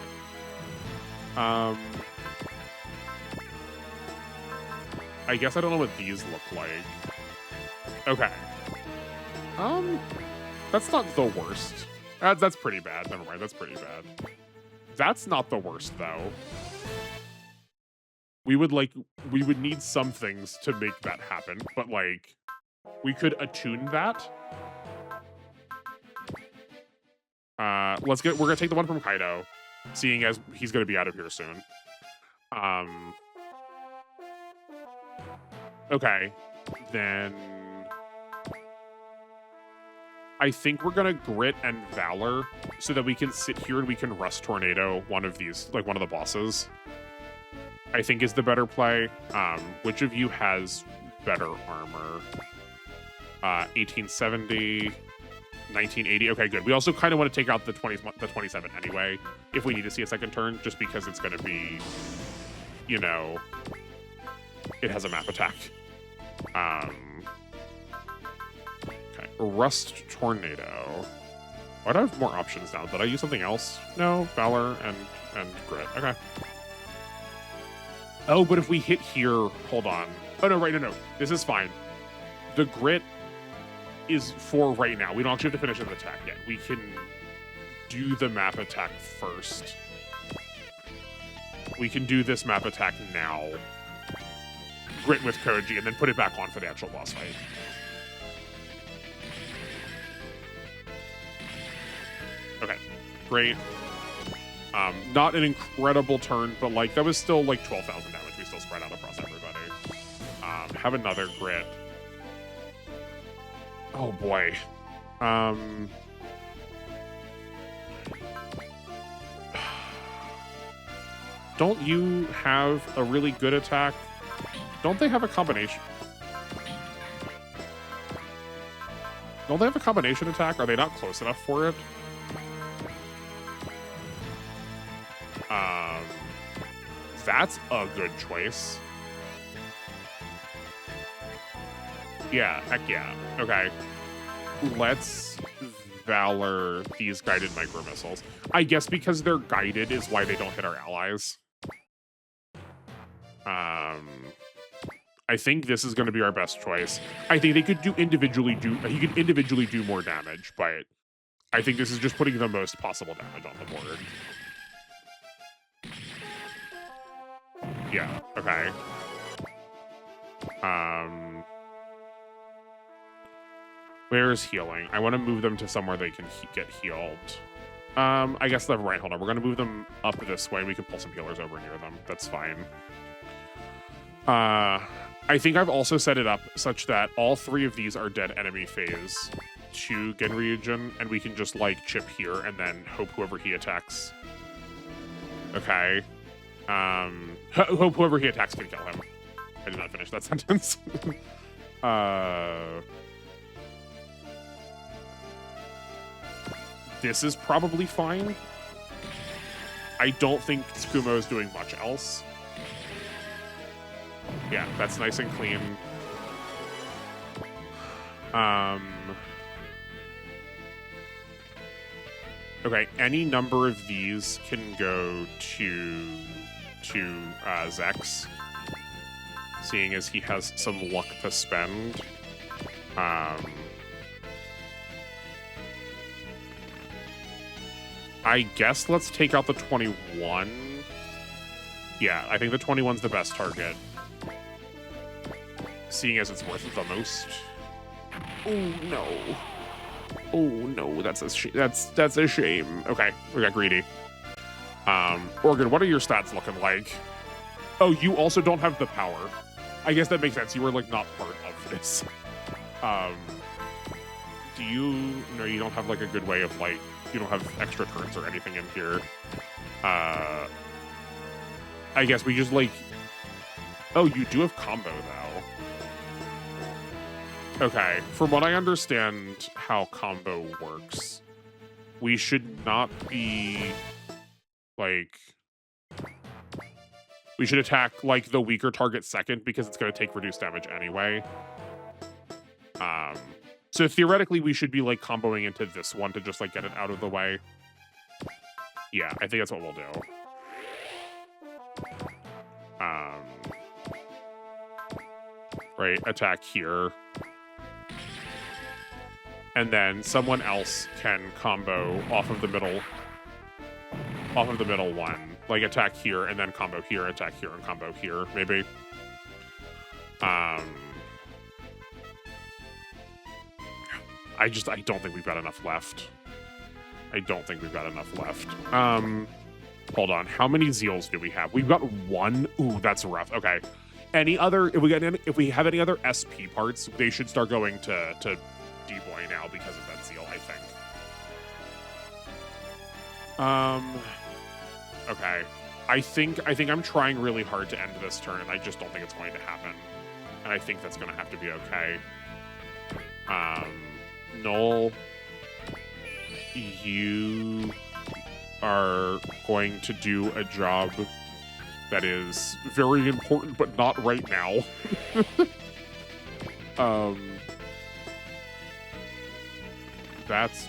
I guess I don't know what these look like. Okay. That's not the worst. That's pretty bad. Never mind. That's pretty bad. That's not the worst though. We would need some things to make that happen, but we could attune that. We're gonna take the one from Kaido, seeing as he's gonna be out of here soon. Okay, then I think we're gonna Grit and Valor so that we can sit here and we can Rust Tornado one of these, one of the bosses. I think is the better play. Which of you has better armor? 1870, 1980. Okay, good. We also kind of want to take out the 27 anyway, if we need to see a second turn, just because it's going to be, it has a map attack. Okay, Rust Tornado. Why do I have more options now? Did I use something else? No, Valor and Grit. Okay. Oh, but if we hit here, hold on. Oh, no, right, no. This is fine. The Grit is for right now. We don't actually have to finish an attack yet. We can do the map attack first. We can do this map attack now. Grit with Koji, and then put it back on for the actual boss fight. Okay, great. Not an incredible turn, but that was still 12,000 damage. We still spread out across everybody. Have another Grit. Oh boy. Don't you have a really good attack? Don't they have a combination? Don't they have a combination attack? Are they not close enough for it? That's a good choice. Yeah, heck yeah. Okay. Let's Valor these guided micro missiles. I guess because they're guided is why they don't hit our allies. I think this is going to be our best choice. I think they could individually do more damage, but I think this is just putting the most possible damage on the board. Yeah, okay. Where's healing? I want to move them to somewhere they can get healed. I guess they're right. Hold on. We're going to move them up this way. We can pull some healers over near them. That's fine. I think I've also set it up such that all 3 of these are dead enemy phase to Genryujin, and we can just, like, chip here and then hope whoever he attacks. Okay. Hope whoever he attacks can kill him. I did not finish that sentence. This is probably fine. I don't think Tsukumo is doing much else. Yeah, that's nice and clean. Okay, any number of these can go to Zex, seeing as he has some luck to spend. I guess let's take out the 21. Yeah, I think the 21's the best target, seeing as it's worth it the most. Oh no! Oh no! That's a shame. Okay, we got greedy. Organ, what are your stats looking like? Oh, you also don't have the power. I guess that makes sense. You were like not part of this. Do you? No, you don't have like a good way of like. You don't have extra turns or anything in here. I guess we just like. Oh, you do have combo though. Okay, from what I understand how combo works, we should not be like. We should attack like the weaker target second because it's going to take reduced damage anyway. So theoretically, we should be like comboing into this one to just like get it out of the way. Yeah, I think that's what we'll do. Right, attack here. And then someone else can combo off of the middle one. Like attack here and then combo here, attack here and combo here, maybe. I don't think we've got enough left. Hold on. How many Zeals do we have? We've got 1. Ooh, that's rough. Okay. If we have any other SP parts, they should start going to D-Boy now because of that Zeal, I think. Okay. I think I'm trying really hard to end this turn, and I just don't think it's going to happen. And I think that's going to have to be okay. Noel, you are going to do a job that is very important, but not right now. That's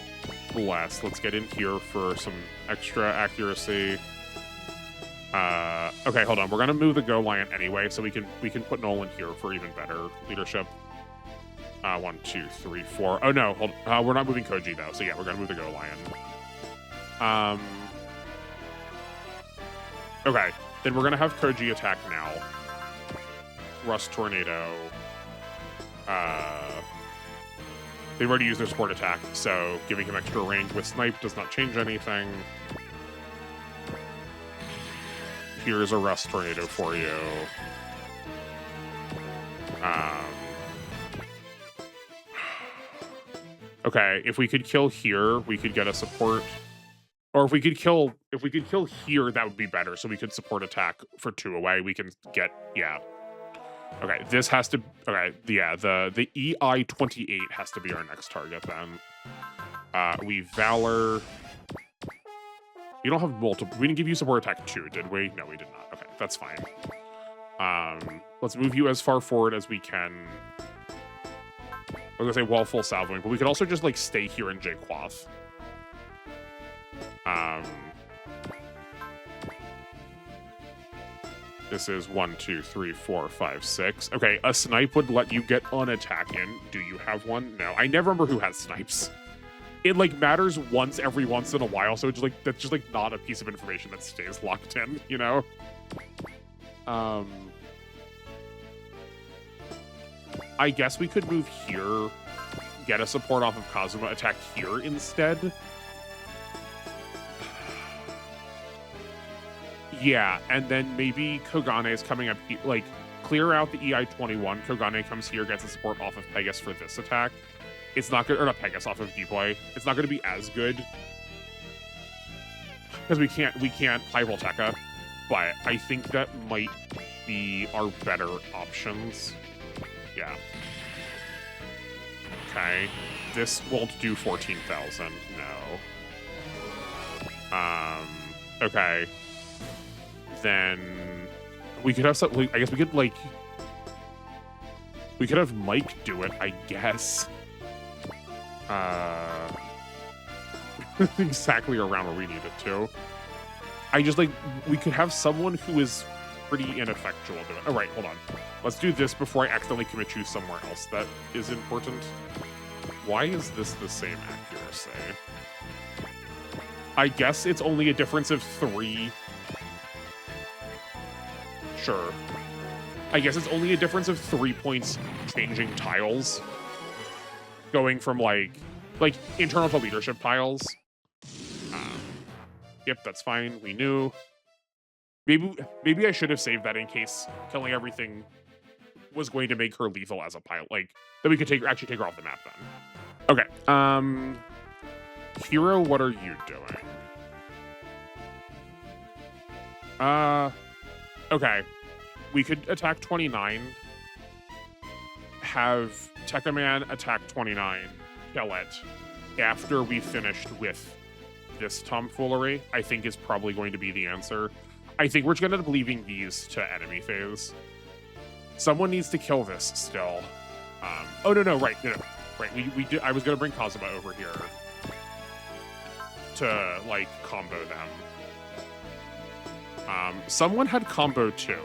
blessed. Let's get in here for some extra accuracy. Okay, hold on. We're gonna move the Go Lion anyway, so we can put Nolan here for even better leadership. 1, 2, 3, 4. Oh no, hold. We're not moving Koji though, so yeah, we're gonna move the Go Lion. Okay, then we're gonna have Koji attack now. Rust Tornado. They've already used their support attack, so giving him extra range with Snipe does not change anything. Here's a Rust Tornado for you. Okay, if we could kill here, we could get a support. Or if we could kill here, that would be better. So we could support attack for 2 away. We can get, yeah. Okay, this has to. Okay, yeah, the EI-28 has to be our next target then. We Valor. We don't have multiple. We didn't give you support attack 2, did we? No, we did not. Okay, that's fine. Let's move you as far forward as we can. I was gonna say while full salvoing, but we could also just like stay here in J-Quath. This is 1, 2, 3, 4, 5, 6. Okay, a snipe would let you get an attack in. Do you have one? No, I never remember who has snipes. It like matters every once in a while, so it's just like that's just like not a piece of information that stays locked in, you know? I guess we could move here, get a support off of Kazuma, attack here instead. Yeah, and then maybe Kogane is coming up, like, clear out the EI-21, Kogane comes here, gets a support off of Pegasus for this attack. It's not good, or not Pegasus, off of D-Boy. It's not going to be as good. Because we can't High Volteca, but I think that might be our better options. Yeah. Okay. This won't do 14,000, no. Okay. Then we could have something. I guess we could like. We could have Mike do it. I guess. Exactly around where we need it to. I just like we could have someone who is pretty ineffectual do it. All right, hold on. Let's do this before I accidentally commit you somewhere else that is important. Why is this the same accuracy? I guess it's only a difference of 3. Sure. I guess it's only a difference of 3 points changing tiles. Going from like internal to leadership tiles. Yep, that's fine. We knew. Maybe I should have saved that in case killing everything was going to make her lethal as a pilot. Like, that we could actually take her off the map then. Okay. Hero, what are you doing? Okay. We could attack 29. Have Tekkaman attack 29. Kill it. After we finished with this tomfoolery, I think is probably going to be the answer. I think we're just going to end up leaving these to enemy phase. Someone needs to kill this still. Oh, no, right. We did. I was going to bring Kazuma over here to, like, combo them. Someone had combo 2.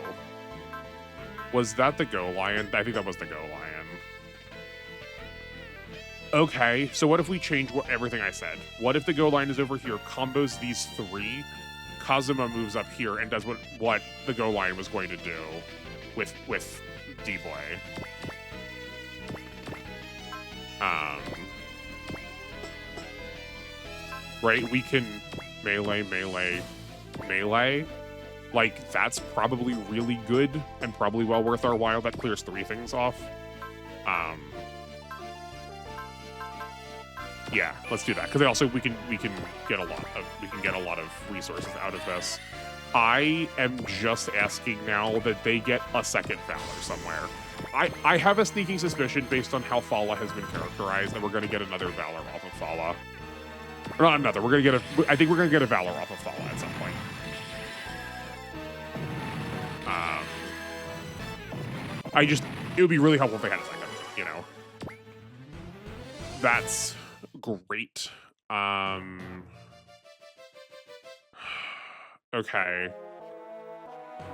Was that the Go Lion? I think that was the Go Lion. Okay, so what if we change everything I said? What if the Go Lion is over here, combos these 3, Kazuma moves up here and does what the Go Lion was going to do with D-Boy. Right, we can melee. Like, that's probably really good and probably well worth our while. That clears 3 things off. Yeah, let's do that because also we can get a lot of resources out of this. I am just asking now that they get a second Valor somewhere. I have a sneaking suspicion based on how Fala has been characterized that we're going to get another Valor off of Fala. Or not another. I think we're going to get a Valor off of Fala at some point. It would be really helpful if they had a second, you know. That's great. Okay.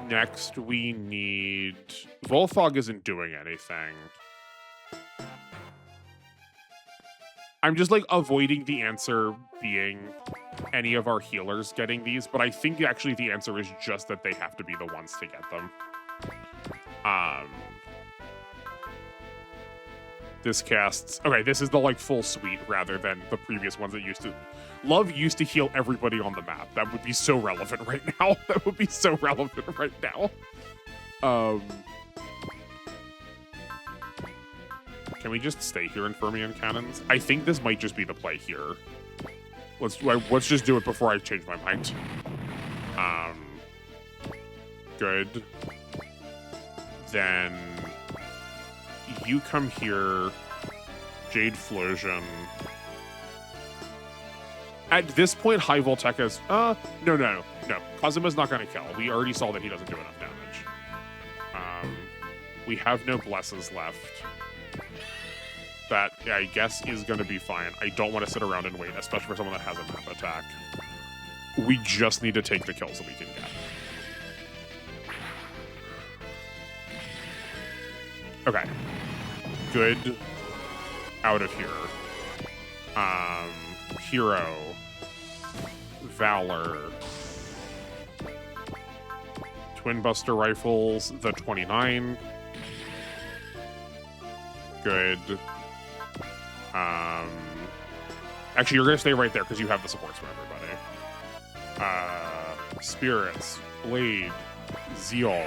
Next, we need... Volfog isn't doing anything. I'm just, like, avoiding the answer being any of our healers getting these, but I think actually the answer is just that they have to be the ones to get them. This casts... Okay, this is the, like, full suite rather than the previous ones that used to... Love used to heal everybody on the map. That would be so relevant right now. That would be so relevant right now. Can we just stay here in Fermion Cannons? I think this might just be the play here. Let's just do it before I change my mind. Good. Then... you come here, Jade Flosion. At this point, High Voltec is, no. Kazuma's not going to kill. We already saw that he doesn't do enough damage. We have no blesses left. That, I guess, is going to be fine. I don't want to sit around and wait, especially for someone that has a map attack. We just need to take the kills that we can get. Okay. Good. Out of here. Hero. Valor. Twin Buster Rifles, the 29. Good. Actually, you're going to stay right there because you have the supports for everybody. Spirits. Blade. Zeal.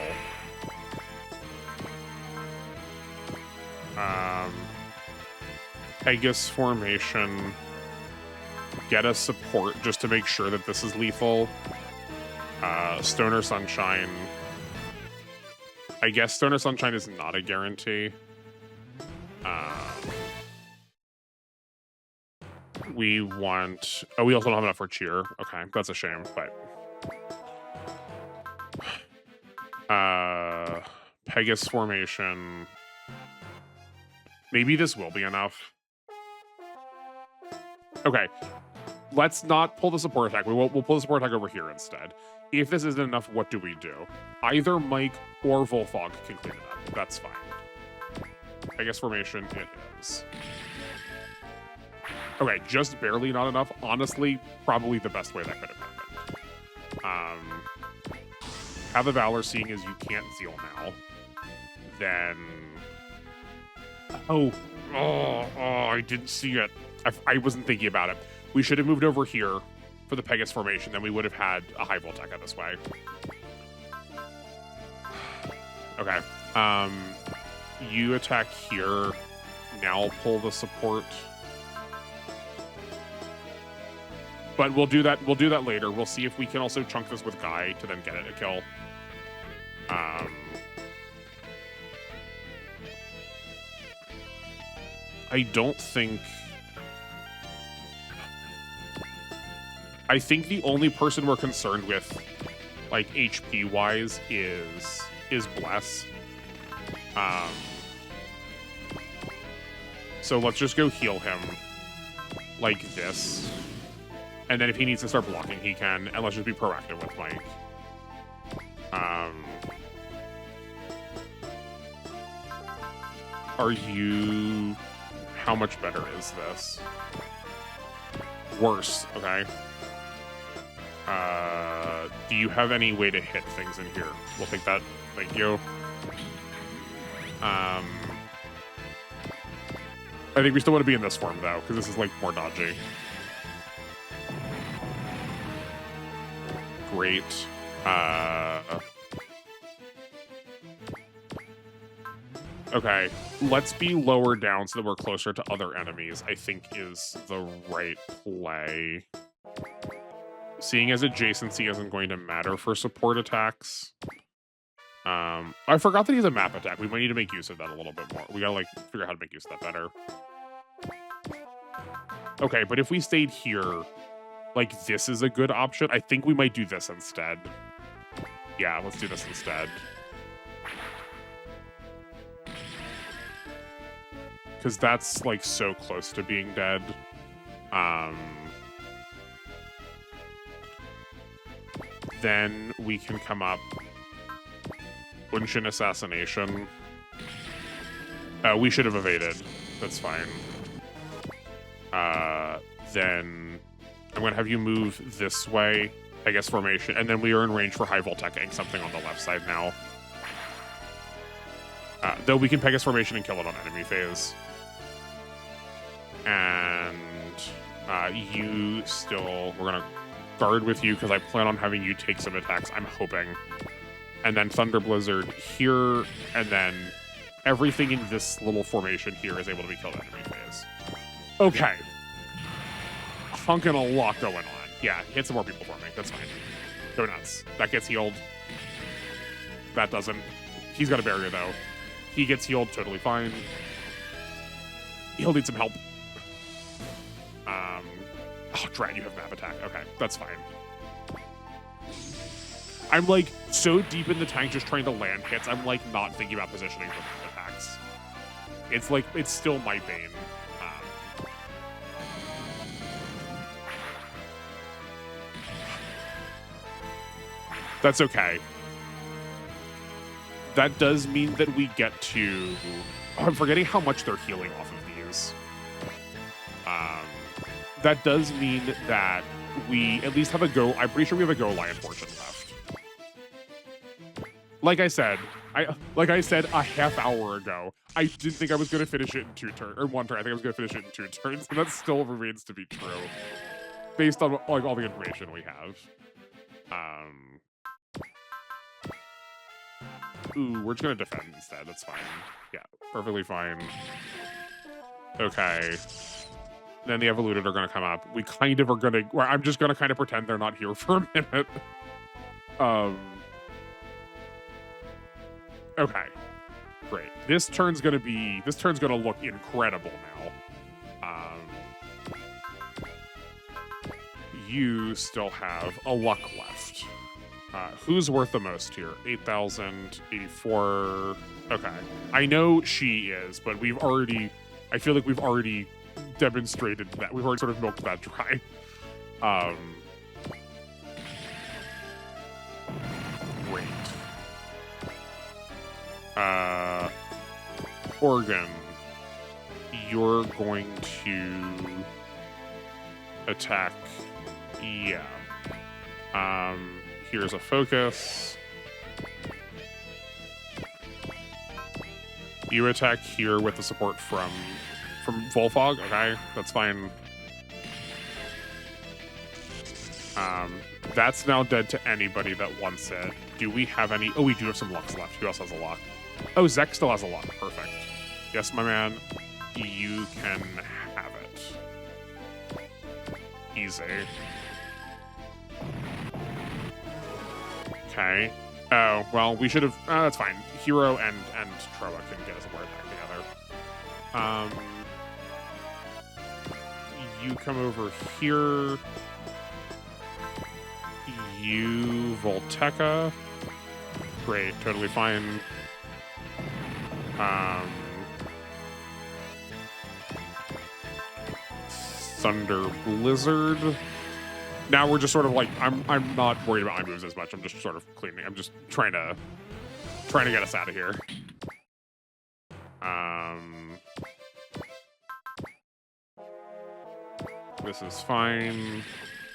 Pegasus formation. Get a support just to make sure that this is lethal. Stoner Sunshine. I guess Stoner Sunshine is not a guarantee. We want... Oh, we also don't have enough for cheer. Okay, that's a shame, but... Pegasus formation. Maybe this will be enough. Okay. Let's not pull the support attack. We'll pull the support attack over here instead. If this isn't enough, what do we do? Either Mike or Volfog can clean it up. That's fine. Pegasus formation, it is. Okay, just barely not enough. Honestly, probably the best way that could have happened. Have a Valor, seeing as you can't Zeal now. Then... Oh, I didn't see it. I wasn't thinking about it. We should have moved over here for the Pegasus formation, then we would have had a High Voltec this way. Okay. You attack here. Now pull the support. But we'll do that later. We'll see if we can also chunk this with Guy to then get it a kill. I don't think... I think the only person we're concerned with, like, HP-wise, is Bless. So let's just go heal him like this. And then if he needs to start blocking, he can. And let's just be proactive with Mike. Are you... How much better is this? Worse, okay. Do you have any way to hit things in here? We'll take that. Thank you. I think we still want to be in this form, though, because this is, like, more dodgy. Great. Okay, let's be lower down so that we're closer to other enemies, I think is the right play. Seeing as adjacency isn't going to matter for support attacks. I forgot that he's a map attack. We might need to make use of that a little bit more. We gotta, like, figure out how to make use of that better. Okay, but if we stayed here, like, this is a good option. I think we might do this instead. Yeah, let's do this instead. Because that's, like, so close to being dead. Then we can come up. Unshin Assassination. We should have evaded. That's fine. Then I'm going to have you move this way. I guess formation. And then we are in range for High Voltecing something on the left side now. Though we can Pegasus formation and kill it on enemy phase. And you still... We're going to guard with you because I plan on having you take some attacks, I'm hoping. And then Thunder Blizzard here, and then everything in this little formation here is able to be killed at enemy phase. Okay. Hunkin' a lot going on. Yeah, hit some more people for me. That's fine. Go nuts. That gets healed. That doesn't. He's got a barrier, though. He gets healed, totally fine. He'll need some help. Oh, Drat, you have map attack. Okay, that's fine. I'm like so deep in the tank just trying to land hits, I'm like not thinking about positioning for map attacks. It's like, it's still my bane. That's okay. That does mean that we get to... Oh, I'm forgetting how much they're healing off of these. That does mean that we at least have a go... I'm pretty sure we have a go lion portion left. Like I said a half hour ago, I didn't think I was going to finish it in 2 turns, or 1 turn. I think I was going to finish it in 2 turns, and that still remains to be true, based on like all the information we have. Ooh, we're just gonna defend instead. That's fine. Yeah, perfectly fine. Okay. Then the Evoluted are gonna come up. We kind of are gonna... Well, I'm just gonna kind of pretend they're not here for a minute. Okay. Great. This turn's gonna look incredible now. You still have a luck left. Who's worth the most here? 8,000, 84. Okay. I know she is, but I feel like we've already demonstrated that. We've already sort of milked that dry. Great. Oregon, you're going to attack. Yeah. Here's a focus. You attack here with the support from Volfog. Okay, that's fine. That's now dead to anybody that wants it. Do we have any? Oh, we do have some Lux left. Who else has a Luck? Oh, Zek still has a Luck. Perfect. Yes, my man. You can have it. Easy. Okay. Oh, well, we should have... that's fine. Hero and Troa can get us a word back together. You come over here. You Volteca. Great, totally fine. Thunder Blizzard. Now we're just sort of like, I'm not worried about my moves as much. I'm just sort of cleaning. I'm just trying to get us out of here. This is fine.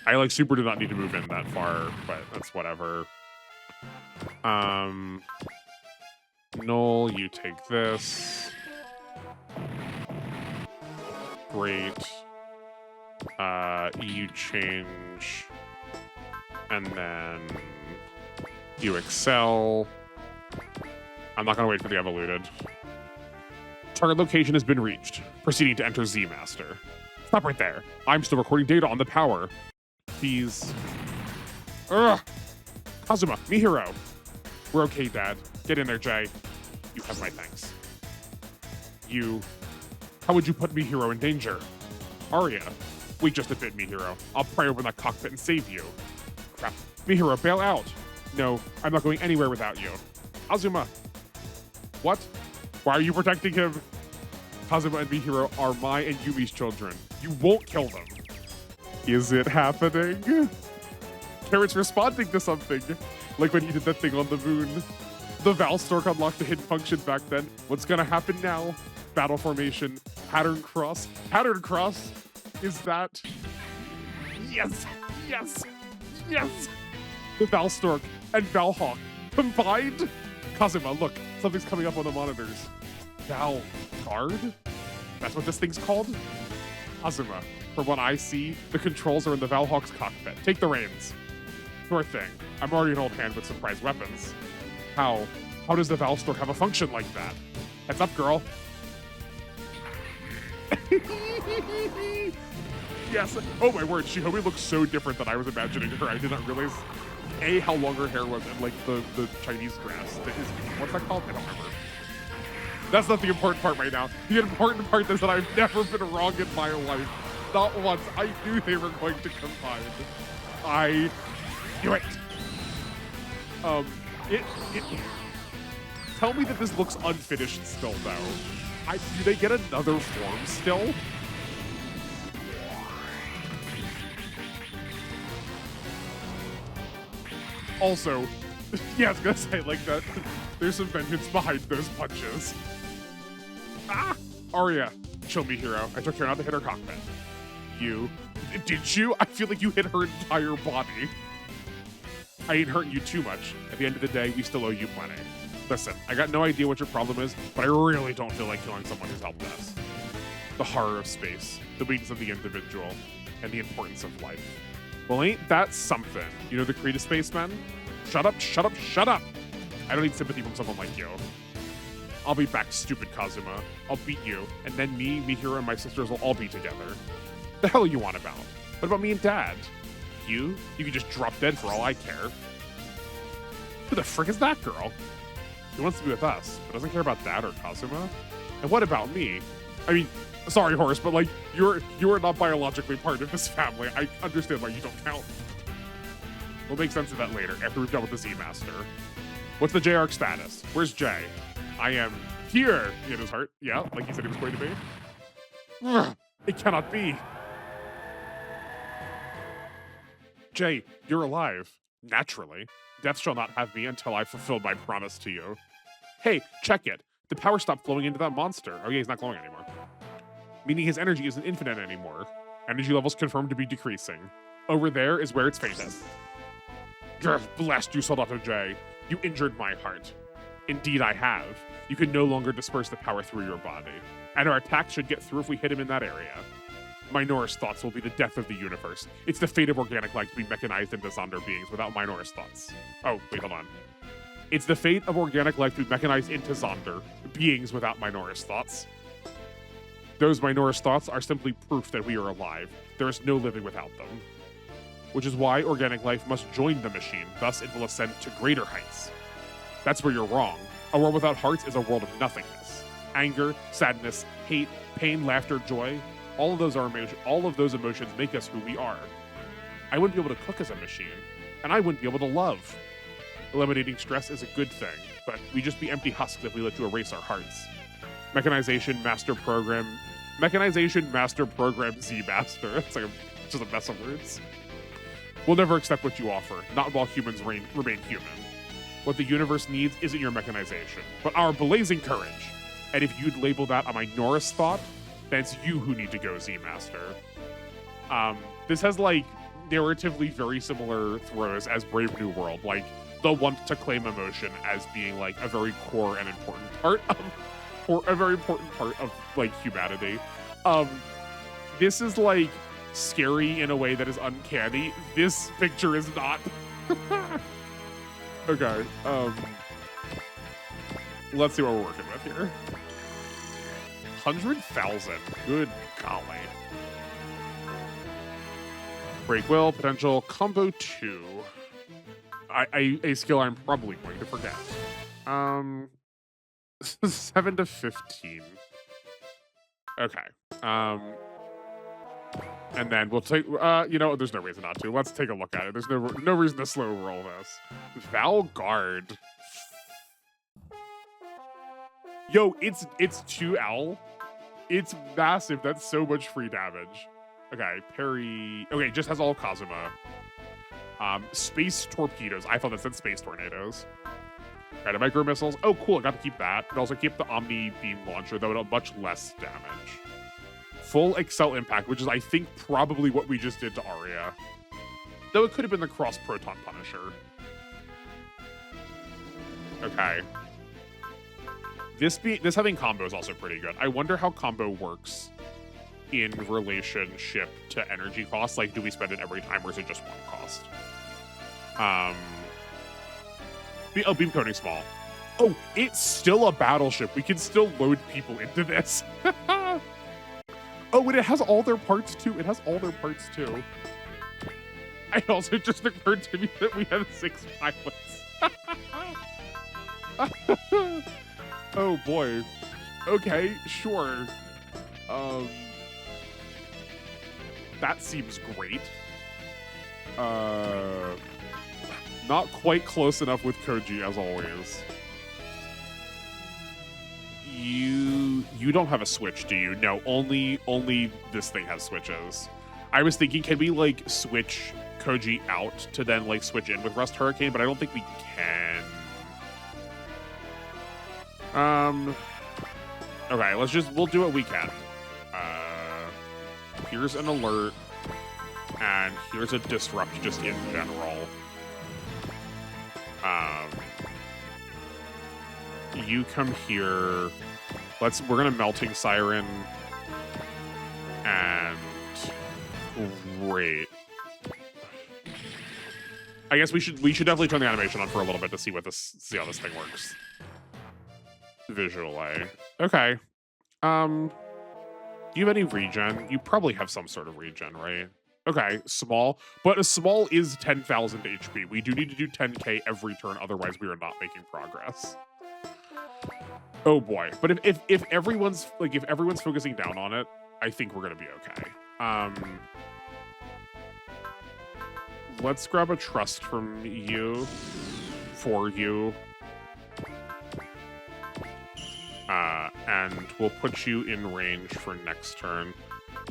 I like super do not need to move in that far, but that's whatever. Null, you take this. Great. You change, and then you excel. I'm not gonna wait for the Evoluted. Target location has been reached. Proceeding to enter Z Master. Stop right there. I'm still recording data on the power. Please. Ugh. Kazuma, Mihiro. We're okay, Dad. Get in there, Jay. You have my thanks. How would you put Mihiro in danger? Arya. Wait just a bit, Mihiro. I'll pry open that cockpit and save you. Crap. Mihiro, bail out. No, I'm not going anywhere without you. Azuma. What? Why are you protecting him? Kazuma and Mihiro are my and Yumi's children. You won't kill them. Is it happening? Carrot's responding to something. Like when he did that thing on the moon. The Valstork unlocked the hidden function back then. What's gonna happen now? Battle formation. Pattern cross. Pattern cross? Is that... Yes! Yes! Yes! The Valstork and Valhawk combined? Kazuma, look. Something's coming up on the monitors. Val Guard? That's what this thing's called? Kazuma, from what I see, the controls are in the Valhawk's cockpit. Take the reins. Sure thing. I'm already an old hand with some prized weapons. How? How does the Valstork have a function like that? Heads up, girl. Yes. Oh my word, Shihomi looks so different than I was imagining her. I did not realize, A, how long her hair was, and like the Chinese grass. What's that called? I don't remember. That's not the important part right now. The important part is that I've never been wrong in my life. Not once. I knew they were going to combine. I knew it. Tell me that this looks unfinished still, though. Do they get another form still? Also, yeah, I was gonna say, like, that. There's some vengeance behind those punches. Ah! Arya, show me, hero. I took care not to hit her cockpit. Did you? I feel like you hit her entire body. I ain't hurting you too much. At the end of the day, we still owe you plenty. Listen, I got no idea what your problem is, but I really don't feel like killing someone who's helped us. The horror of space, the weakness of the individual, and the importance of life. Well, ain't that something? You know the creed of spacemen? Shut up, shut up, shut up! I don't need sympathy from someone like you. I'll be back, stupid Kazuma. I'll beat you, and then me, Mihiro, and my sisters will all be together. The hell are you on about? What about me and Dad? You can just drop dead for all I care. Who the frick is that girl? She wants to be with us, but doesn't care about Dad or Kazuma? And what about me? I mean, sorry, Horse, but like, you are not biologically part of this family. I understand why you don't count. We'll make sense of that later, after we've dealt with the Z-Master. What's the J-Arc status? Where's Jay? I am here in his heart. Yeah, like he said he was going to be. Ugh, it cannot be. Jay, you're alive. Naturally. Death shall not have me until I've fulfilled my promise to you. Hey, check it. The power stopped flowing into that monster. Oh yeah, he's not glowing anymore. Meaning his energy isn't infinite anymore. Energy levels confirmed to be decreasing. Over there is where it's faintest. Grr, blast you, Soldato J. You injured my heart. Indeed I have. You can no longer disperse the power through your body. And our attacks should get through if we hit him in that area. Minor's thoughts will be the death of the universe. It's the fate of organic life to be mechanized into Zonder beings without Minor's thoughts. Oh, wait, hold on. It's the fate of organic life to be mechanized into Zonder beings without Minor's thoughts. Those Minor's thoughts are simply proof that we are alive. There is no living without them. Which is why organic life must join the machine, thus it will ascend to greater heights. That's where you're wrong. A world without hearts is a world of nothingness. Anger, sadness, hate, pain, laughter, joy, all of those emotions make us who we are. I wouldn't be able to cook as a machine, and I wouldn't be able to love. Eliminating stress is a good thing, but we'd just be empty husks if we let you erase our hearts. Mechanization Master Program Z-Master. It's like just a mess of words. We'll never accept what you offer, not while humans remain human. What the universe needs isn't your mechanization, but our blazing courage. And if you'd label that a Minorous thought, then it's you who need to go, Z-Master. This has, like, narratively very similar throws as Brave New World. Like, the want to claim emotion as being, like, a very core and important part of, like, humanity. This is, like, scary in a way that is uncanny. This picture is not. Okay, let's see what we're working with here. 100,000. Good golly. Break will, potential, combo 2. A skill I'm probably going to forget. 7 to 15. Okay. And then we'll take, you know, there's no reason not to. Let's take a look at it. There's no reason to slow roll this. Val Guard. Yo, it's 2L. It's massive. That's so much free damage. Okay, parry. Okay, just has all of Kazuma. Space torpedoes. I thought that said space tornadoes. Right, micro missiles. Oh, cool. I got to keep that. And also keep the Omni Beam Launcher, though it'll much less damage. Full Excel Impact, which is, I think, probably what we just did to Arya. Though it could have been the Cross Proton Punisher. Okay. This having combo is also pretty good. I wonder how combo works in relationship to energy costs. Like, do we spend it every time, or is it just one cost? Beam Coding Small. Oh, it's still a battleship. We can still load people into this. Oh, and it has all their parts, too. It has all their parts, too. It also just occurred to me that we have 6 pilots. Oh, boy. Okay, sure. Um, that seems great. Not quite close enough with Koji as always. You don't have a switch, do you? No, only this thing has switches. I was thinking, can we like switch Koji out to then like switch in with Rust Hurricane, but I don't think we can. Okay, we'll do what we can. Here's an alert, and here's a disrupt just in general. You come here. We're gonna Melting Siren, and great. I guess we should definitely turn the animation on for a little bit to see how this thing works visually. Okay. Do you have any regen? You probably have some sort of regen, right? Okay, small. But a small is 10,000 HP. We do need to do 10k every turn, otherwise we are not making progress. Oh boy. But if everyone's focusing down on it, I think we're gonna be okay. Let's grab a trust from you for you. And we'll put you in range for next turn.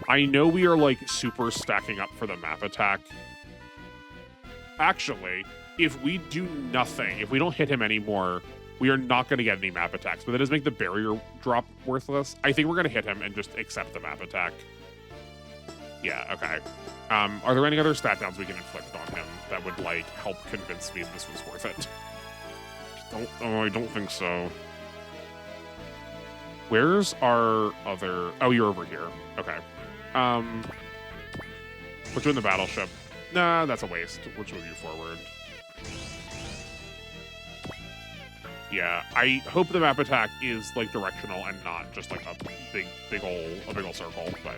I know we are like super stacking up for the map attack. Actually, if we do nothing, if we don't hit him anymore, we are not going to get any map attacks, but that does make the barrier drop worthless. I think we're going to hit him and just accept the map attack. Yeah, okay. Are there any other stat downs we can inflict on him that would like help convince me this was worth it? I don't think so. Where's our other... Oh, you're over here. Okay. Put you in the battleship. Nah, that's a waste. We'll move you forward. Yeah, I hope the map attack is like directional and not just like a big ol' circle, but...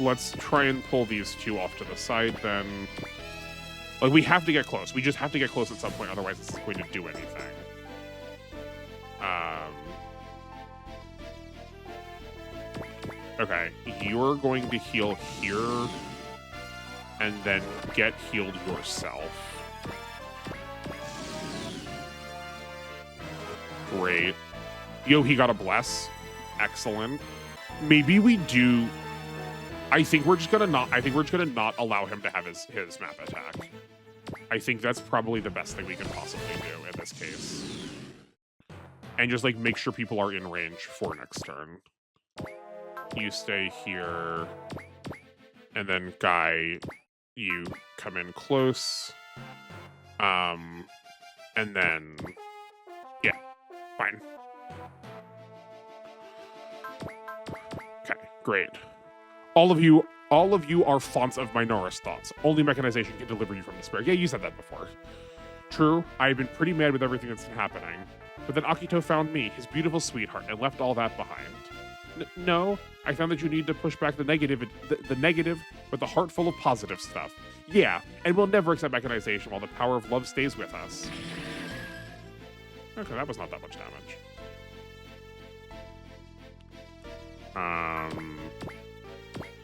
Let's try and pull these two off to the side then. Like, we have to get close. We just have to get close at some point, otherwise this is going to do anything. Okay, you're going to heal here, and then get healed yourself. Great. Yo, he got a bless. Excellent. Maybe we do... I think we're just gonna not allow him to have his map attack. I think that's probably the best thing we can possibly do in this case. And just like make sure people are in range for next turn. You stay here. And then Guy, you come in close. And then yeah, fine. Okay, great. All of you are fonts of my Norris thoughts. Only mechanization can deliver you from despair. Yeah, you said that before. True, I've been pretty mad with everything that's been happening. But then Akito found me, his beautiful sweetheart, and left all that behind. No, I found that you need to push back the negative with a heart full of positive stuff. Yeah, and we'll never accept mechanization while the power of love stays with us. Okay, that was not that much damage.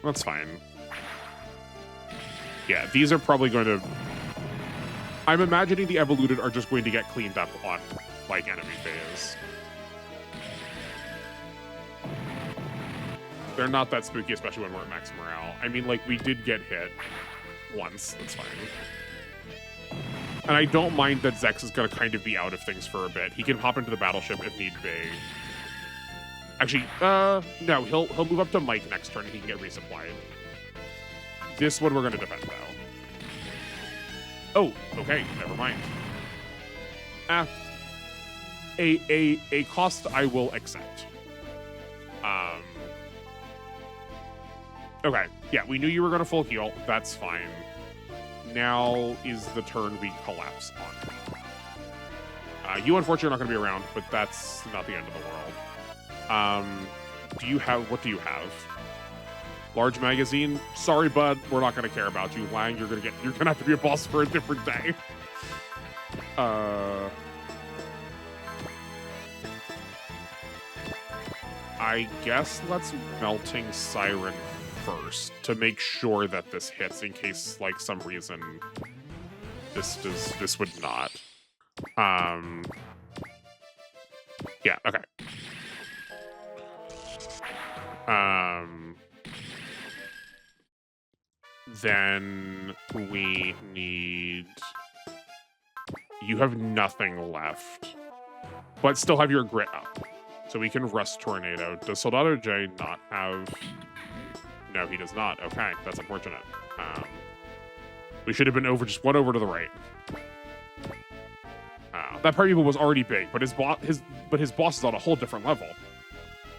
That's fine. Yeah, these are probably going to... I'm imagining the Evoluted are just going to get cleaned up on, like, enemy phase. They're not that spooky, especially when we're at max morale. I mean, like, we did get hit once. That's fine. And I don't mind that Zex is going to kind of be out of things for a bit. He can hop into the battleship if need be. Actually, no, he'll move up to Mike next turn and he can get resupplied. This one we're going to defend, though. Oh, okay, never mind. A cost I will accept. Okay, yeah, we knew you were going to full heal. That's fine. Now is the turn we collapse on. You unfortunately are not going to be around, but that's not the end of the world. What do you have? Large magazine? Sorry, bud, we're not gonna care about you. Lang, you're gonna have to be a boss for a different day. I guess let's Melting Siren first to make sure that this hits in case, like, some reason this would not. Yeah, okay. Then we need... You have nothing left, but still have your grit up. So we can Rust Tornado. Does Soldado J not have... No, he does not. Okay, that's unfortunate. We should have been over, just one over to the right. That party was already big, but his boss is on a whole different level.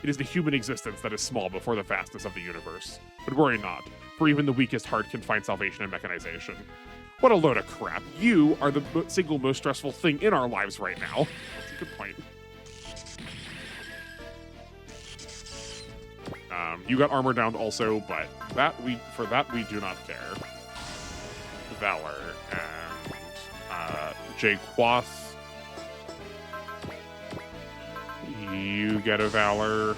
It is the human existence that is small before the vastness of the universe. But worry not, for even the weakest heart can find salvation in mechanization. What a load of crap. You are the single most stressful thing in our lives right now. That's a good point. You got armor down also, but for that we do not care. Valor and Jaquath. You get a Valor.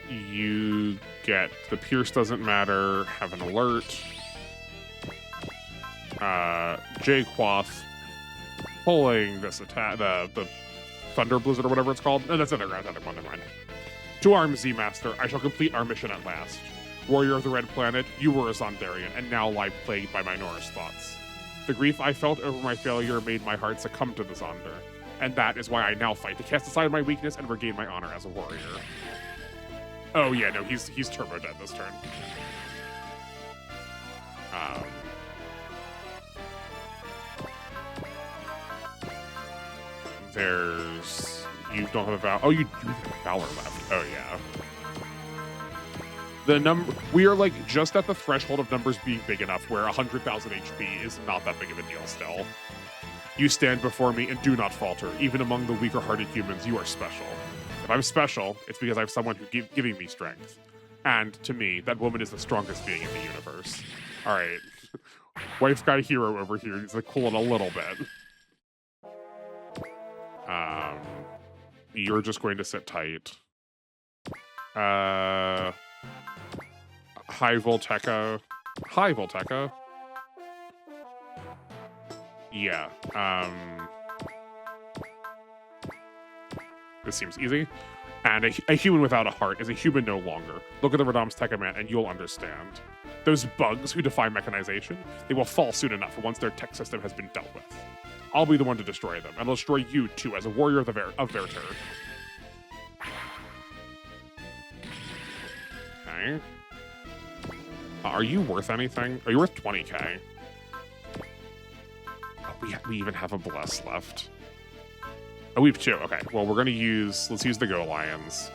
You get the Pierce doesn't matter. Have an alert. Jaquath pulling this attack, the Thunder Blizzard or whatever it's called. No, that's Underground. Never mind. To arm Z Master, I shall complete our mission at last. Warrior of the Red Planet, you were a Zondarian, and now lie plagued by my Norse thoughts. The grief I felt over my failure made my heart succumb to the Zonder, and that is why I now fight to cast aside my weakness and regain my honor as a warrior. Oh yeah, no, he's turbo dead this turn. You don't have a Valor. Oh, you do have a Valor left. Oh yeah. We are like just at the threshold of numbers being big enough where 100,000 HP is not that big of a deal still. You stand before me and do not falter. Even among the weaker-hearted humans, you are special. If I'm special, it's because I have someone who's giving me strength. And to me, that woman is the strongest being in the universe. All right. Wife guy hero over here. He's like cooling a little bit. You're just going to sit tight. High Volteca. Hi, Volteca. Yeah. This seems easy. And a human without a heart is a human no longer. Look at the Radam's Tekkaman and you'll understand. Those bugs who defy mechanization, they will fall soon enough once their tech system has been dealt with. I'll be the one to destroy them, and I'll destroy you too as a warrior of Verter. Okay. Are you worth anything? Are you worth 20k? Oh, we even have a Bless left. Oh, we have 2. Okay, well, let's use the Go Lions.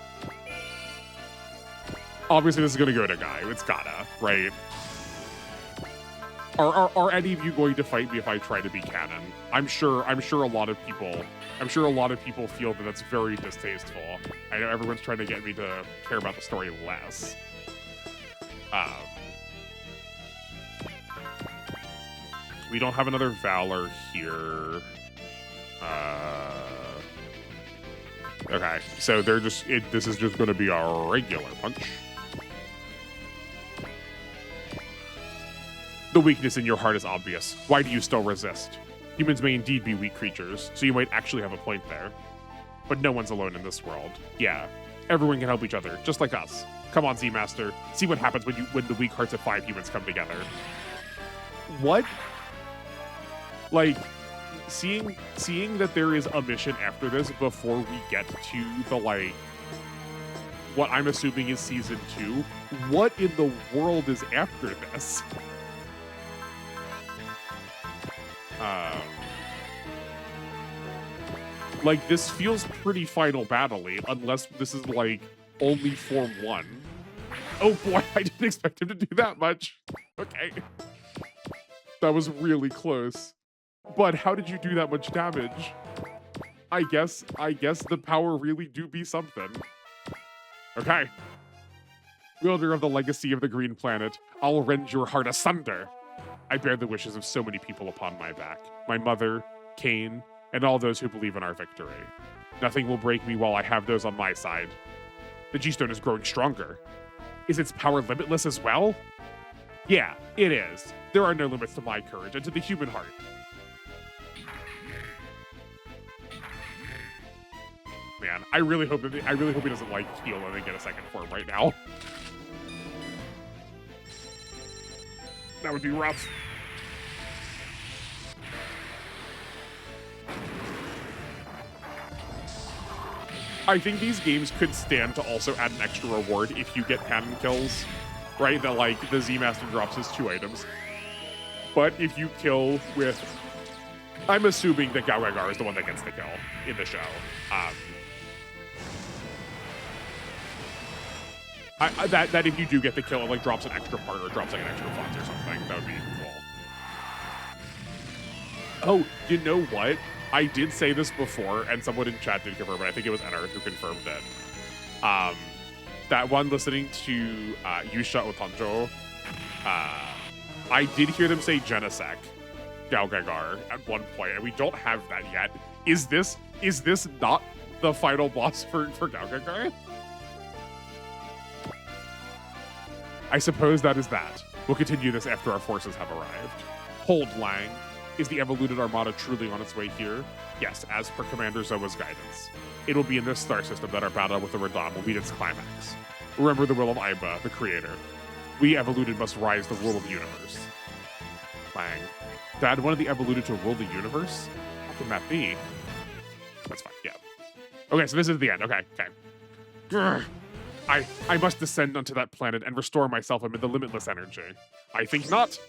Obviously, this is gonna go to Guy. It's gotta, right? Are any of you going to fight me if I try to be canon? I'm sure a lot of people feel that that's very distasteful. I know everyone's trying to get me to care about the story less. We don't have another Valor here. Okay, so this is just going to be a regular punch. The weakness in your heart is obvious. Why do you still resist? Humans may indeed be weak creatures, so you might actually have a point there. But no one's alone in this world. Yeah, everyone can help each other, just like us. Come on, Z-Master. See what happens when the weak hearts of 5 humans come together. What? Like, seeing that there is a mission after this before we get to the, like, what I'm assuming is season 2, what in the world is after this? Like, this feels pretty Final Battle-y, unless this is, like, only Form 1. Oh boy, I didn't expect him to do that much. Okay. That was really close. But how did you do that much damage? I guess the power really do be something. Okay. Wielder of the legacy of the Green Planet, I'll rend your heart asunder. I bear the wishes of so many people upon my back. My mother, Cain, and all those who believe in our victory. Nothing will break me while I have those on my side. The G-Stone is growing stronger. Is its power limitless as well? Yeah, it is. There are no limits to my courage and to the human heart. Man, I really hope he doesn't like heal and then get a second form right now. That would be rough. I think these games could stand to also add an extra reward if you get cannon kills, right? That like the Z Master drops his 2 items. But if you kill with, I'm assuming that Gao is the one that gets the kill in the show. That if you do get the kill, it like drops an extra part or drops like an extra funds or something. That would be cool. Oh, you know what? I did say this before, and someone in chat did confirm it. I think it was Ener who confirmed it. That one listening to Yusha Otanjo, I did hear them say Genesec Gao at one point, and we don't have that yet. Is this not the final boss for Gao? I suppose that is that. We'll continue this after our forces have arrived. Hold, Lang. Is the evoluted armada truly on its way here? Yes, as per Commander Zoa's guidance. It will be in this star system that our battle with the Radahn will meet its climax. Remember the will of Aiba, the creator. We evoluted must rise to rule the universe. Lang. Dad wanted the evoluted to rule the universe? How can that be? That's fine, yeah. Okay, so this is the end. Okay. Grr. I must descend onto that planet and restore myself amid the limitless energy. I think not.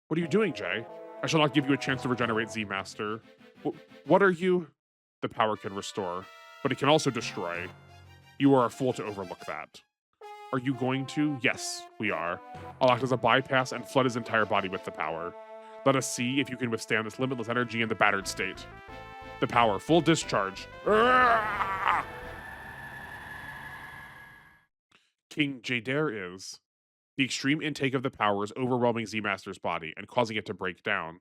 What are you doing, Jay? I shall not give you a chance to regenerate, Z-Master. What are you? The power can restore, but it can also destroy. You are a fool to overlook that. Are you going to? Yes, we are. I'll act as a bypass and flood his entire body with the power. Let us see if you can withstand this limitless energy in the battered state. The power, full discharge. King Jader is. The extreme intake of the power is overwhelming Z-Master's body and causing it to break down.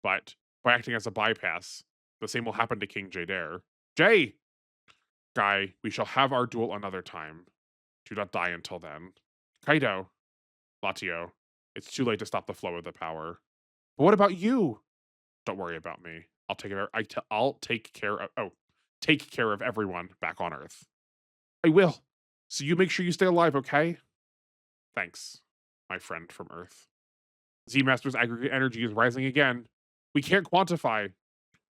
But by acting as a bypass, the same will happen to King Jader. Jay! Guy, we shall have our duel another time. Do not die until then. Kaido. Latio, it's too late to stop the flow of the power. But what about you? Don't worry about me. I'll take care of everyone back on Earth. I will. So you make sure you stay alive, okay? Thanks, my friend from Earth. Z-Master's aggregate energy is rising again. We can't quantify.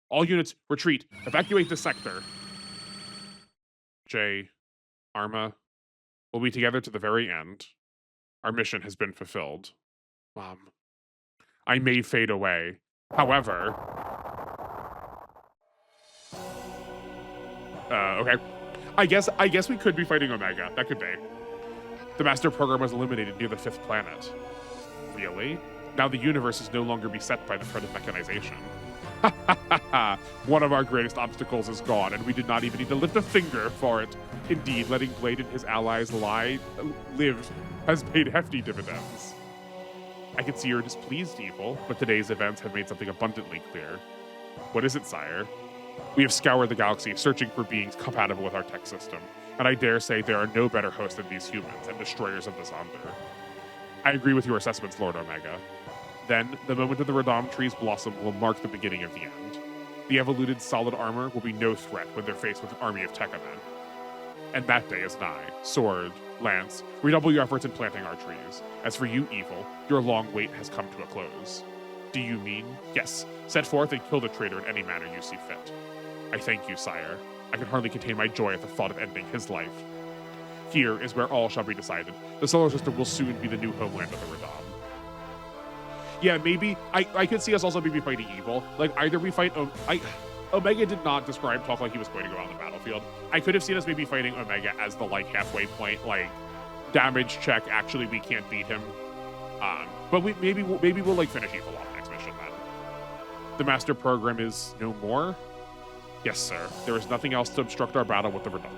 All units, retreat. Evacuate the sector. Jay, Arma, we'll be together to the very end. Our mission has been fulfilled. Mom, I may fade away. However... okay. I guess we could be fighting Omega. That could be. The master program was eliminated near the 5th planet. Really? Now the universe is no longer beset by the threat of mechanization. Ha ha ha ha! One of our greatest obstacles is gone, and we did not even need to lift a finger for it. Indeed, letting Blade and his allies live has paid hefty dividends. I can see you're displeased, Evil, but today's events have made something abundantly clear. What is it, sire? We have scoured the galaxy, searching for beings compatible with our tech system, and I dare say there are no better hosts than these humans and destroyers of the Zonder. I agree with your assessments, Lord Omega. Then, the moment of the Radahn tree's blossom will mark the beginning of the end. The evoluted solid armor will be no threat when they're faced with an army of Tekkamen. And that day is nigh. Sword, lance, redouble your efforts in planting our trees. As for you, Evil, your long wait has come to a close. Do you mean? Yes, set forth and kill the traitor in any manner you see fit. I thank you, sire. I can hardly contain my joy at the thought of ending his life. Here is where all shall be decided. The solar system will soon be the new homeland of the Radahn. Yeah, maybe, I could see us also maybe fighting Evil. Like, either we fight, Omega did not talk like he was going to go out on the battlefield. I could have seen us maybe fighting Omega as the, like, halfway point, like, damage check, actually we can't beat him. But maybe we'll, like, finish Evil off next mission then. The master program is no more? Yes, sir. There is nothing else to obstruct our battle with the Radahn.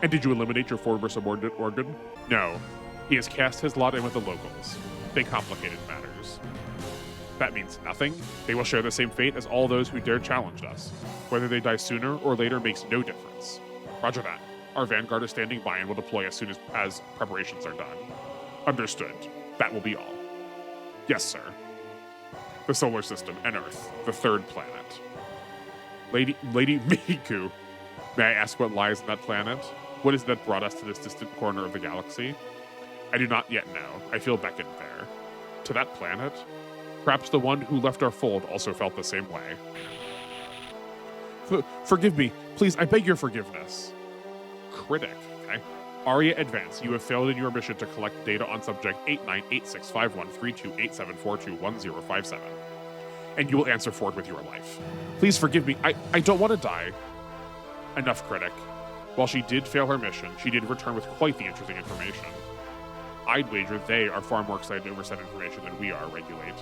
And did you eliminate your former subordinate organ? No. He has cast his lot in with the locals. They complicated matters. That means nothing. They will share the same fate as all those who dare challenge us. Whether they die sooner or later makes no difference. Roger that. Our vanguard is standing by and will deploy as soon as preparations are done. Understood. That will be all. Yes, sir. The solar system and Earth, the third planet. Lady Miku, may I ask what lies in that planet? What is that brought us to this distant corner of the galaxy? I do not yet know. I feel beckoned there. To that planet? Perhaps the one who left our fold also felt the same way. Forgive me. Please, I beg your forgiveness. Critic, okay? Aria Advance, you have failed in your mission to collect data on subject 8986513287421057. And you will answer for it with your life. Please forgive me. I don't want to die. Enough, Critic. While she did fail her mission, she did return with quite the interesting information. I'd wager they are far more excited over said information than we are, Regulate.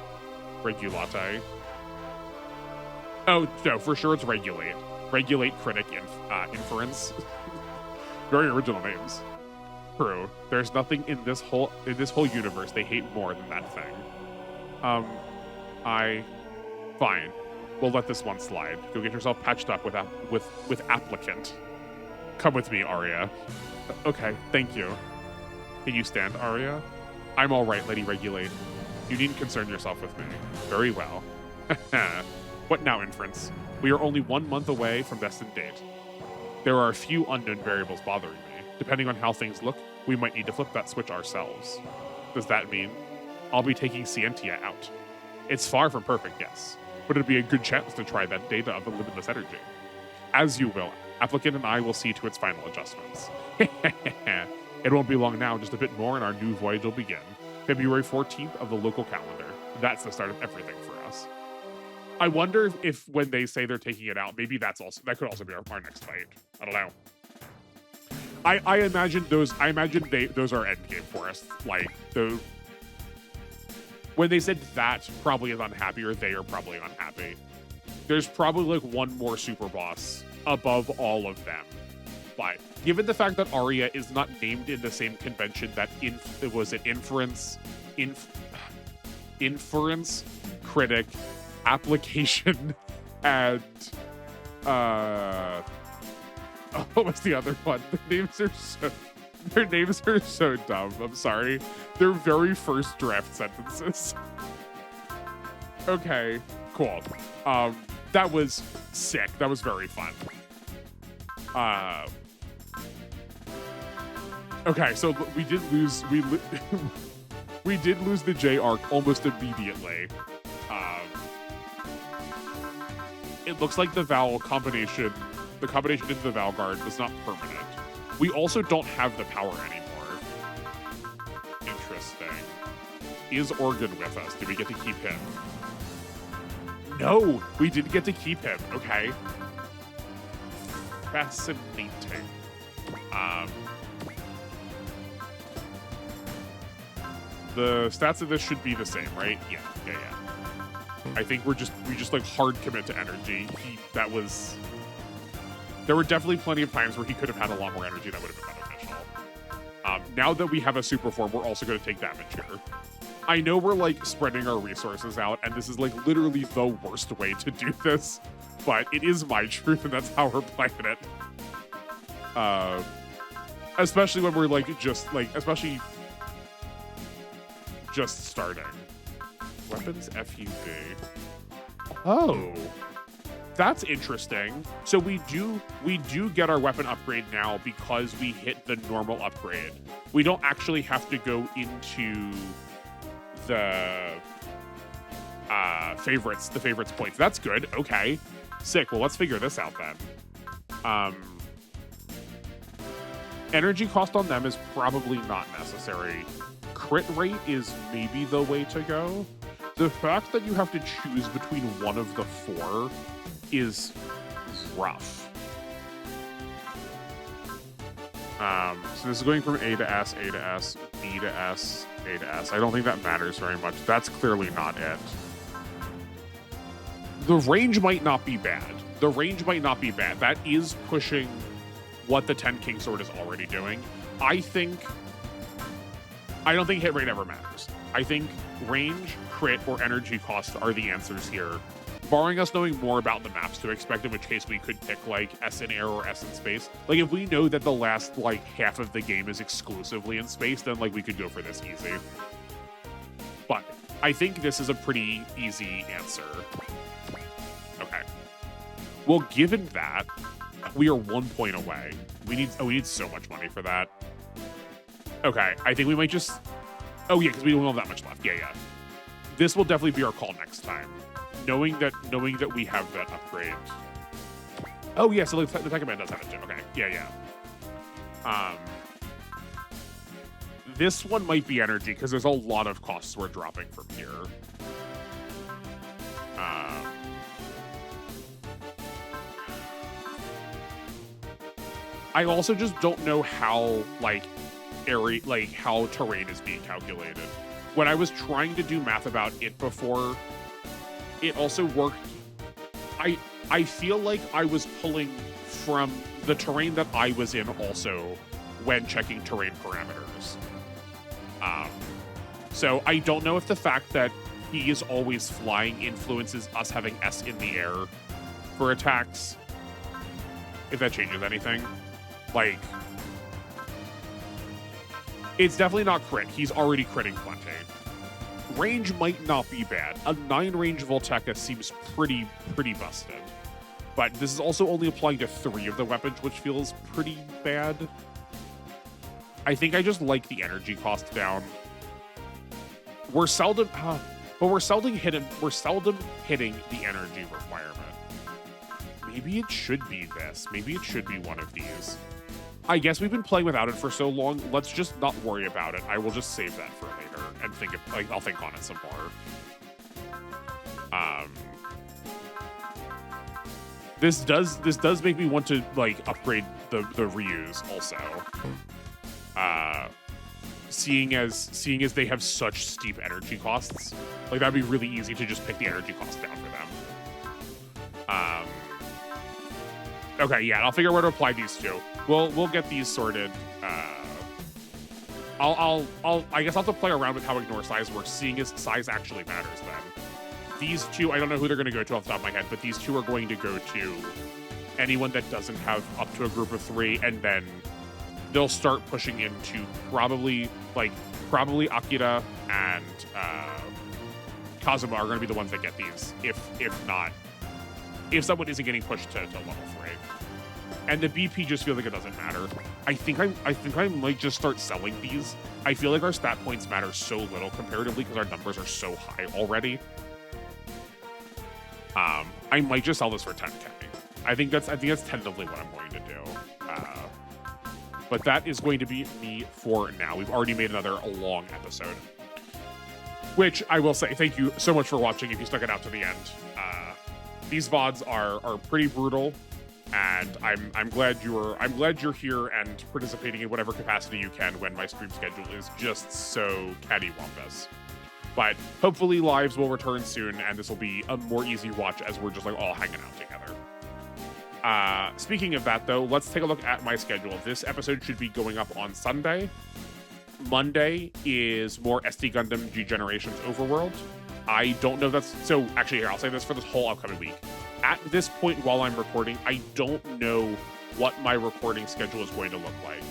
Oh, no, for sure it's Regulate. Regulate, Critic, Inference. Very original names. True. There's nothing in this whole universe they hate more than that thing. Fine. We'll let this one slide. Go get yourself patched up with applicant. Come with me, Aria. Okay, thank you. Can you stand, Aria? I'm all right, Lady Regulate. You needn't concern yourself with me. Very well. What now, Inference? We are only 1 month away from destined date. There are a few unknown variables bothering me. Depending on how things look, we might need to flip that switch ourselves. Does that mean I'll be taking Scientia out? It's far from perfect, yes, but it'd be a good chance to try that data of the limitless energy. As you will, Applicant and I will see to its final adjustments. It won't be long now, just a bit more and our new voyage will begin. February 14th of the local calendar. That's the start of everything for us. I wonder if when they say they're taking it out, maybe that could also be our next fight. I don't know. I imagine those are endgame for us. Like when they said that probably is unhappy or they are probably unhappy. There's probably like one more super boss above all of them. But given the fact that Aria is not named in the same convention that Inference, Critic, Application, and what was the other one? Their names are so dumb. I'm sorry. Their very first draft sentences. Okay, cool. That was sick. That was very fun. Okay, so we did lose. We did lose the J arc almost immediately. It looks like the combination into the Valguard was not permanent. We also don't have the power anymore. Interesting. Is Organ with us? Did we get to keep him? No, we didn't get to keep him. Okay. Fascinating. The stats of this should be the same, right? Yeah. I think we just like hard commit to energy. There were definitely plenty of times where he could have had a lot more energy that would have been beneficial. Now that we have a super form, we're also going to take damage here. I know we're like spreading our resources out, and this is like literally the worst way to do this, but it is my truth, and that's how we're playing it. Especially when we're especially just starting. Weapons FUV. Oh, that's interesting. So we do get our weapon upgrade now because we hit the normal upgrade. We don't actually have to go into the favorites points. That's good. Okay, sick. Well, let's figure this out then. Energy cost on them is probably not necessary. Crit rate is maybe the way to go. The fact that you have to choose between one of the four is rough. So this is going from A to S, A to S, B to S, A to S. I don't think that matters very much. That's clearly not it. The range might not be bad. That is pushing what the 10 Kingsword is already doing. I don't think hit rate ever matters. I think range, crit, or energy cost are the answers here. Barring us knowing more about the maps to expect, in which case we could pick like S in air or S in space. Like if we know that the last like half of the game is exclusively in space, then like we could go for this easy. But I think this is a pretty easy answer. Okay. Well, given that, we are 1 point away. We need so much money for that. Okay, I think we might just... Oh yeah, because we don't have that much left. Yeah. This will definitely be our call next time. Knowing that we have that upgrade. Oh yeah, so the Tech Man does have it too. Okay, yeah. This one might be energy because there's a lot of costs we're dropping from here. I also just don't know how how terrain is being calculated. When I was trying to do math about it before, it also worked. I feel like I was pulling from the terrain that I was in also when checking terrain parameters. So I don't know if the fact that he is always flying influences us having S in the air for attacks. If that changes anything. Like, it's definitely not crit. He's already critting plenty. Range might not be bad. A 9 range Volteca seems pretty busted. But this is also only applying to 3 of the weapons, which feels pretty bad. I think I just like the energy cost down. We're seldom hitting the energy requirement. Maybe it should be this. Maybe it should be one of these. I guess we've been playing without it for so long. Let's just not worry about it. I will just save that for later and I'll think on it some more. This does make me want to like upgrade the reuse also. Seeing as they have such steep energy costs, like that'd be really easy to just pick the energy cost down for them. Okay, yeah, I'll figure out where to apply these two. We'll get these sorted. I guess I'll have to play around with how ignore size works, seeing as size actually matters then. These two, I don't know who they're going to go to off the top of my head, but these two are going to go to anyone that doesn't have up to a group of 3, and then they'll start pushing into probably Akira and Kazuma are going to be the ones that get these. If someone isn't getting pushed to level 3. And the BP just feels like it doesn't matter. I think I might just start selling these. I feel like our stat points matter so little comparatively because our numbers are so high already. I might just sell this for 10K. I think that's tentatively what I'm going to do. But that is going to be me for now. We've already made another long episode. Which I will say, thank you so much for watching if you stuck it out to the end. These VODs are pretty brutal, and I'm glad you're here and participating in whatever capacity you can when my stream schedule is just so cattywampus. But hopefully lives will return soon, and this will be a more easy watch as we're just like all hanging out together. Speaking of that, though, let's take a look at my schedule. This episode should be going up on Sunday. Monday is more SD Gundam G Generations Overworld. I don't know if that's... So, actually, here, I'll say this for this whole upcoming week. At this point, while I'm recording, I don't know what my recording schedule is going to look like.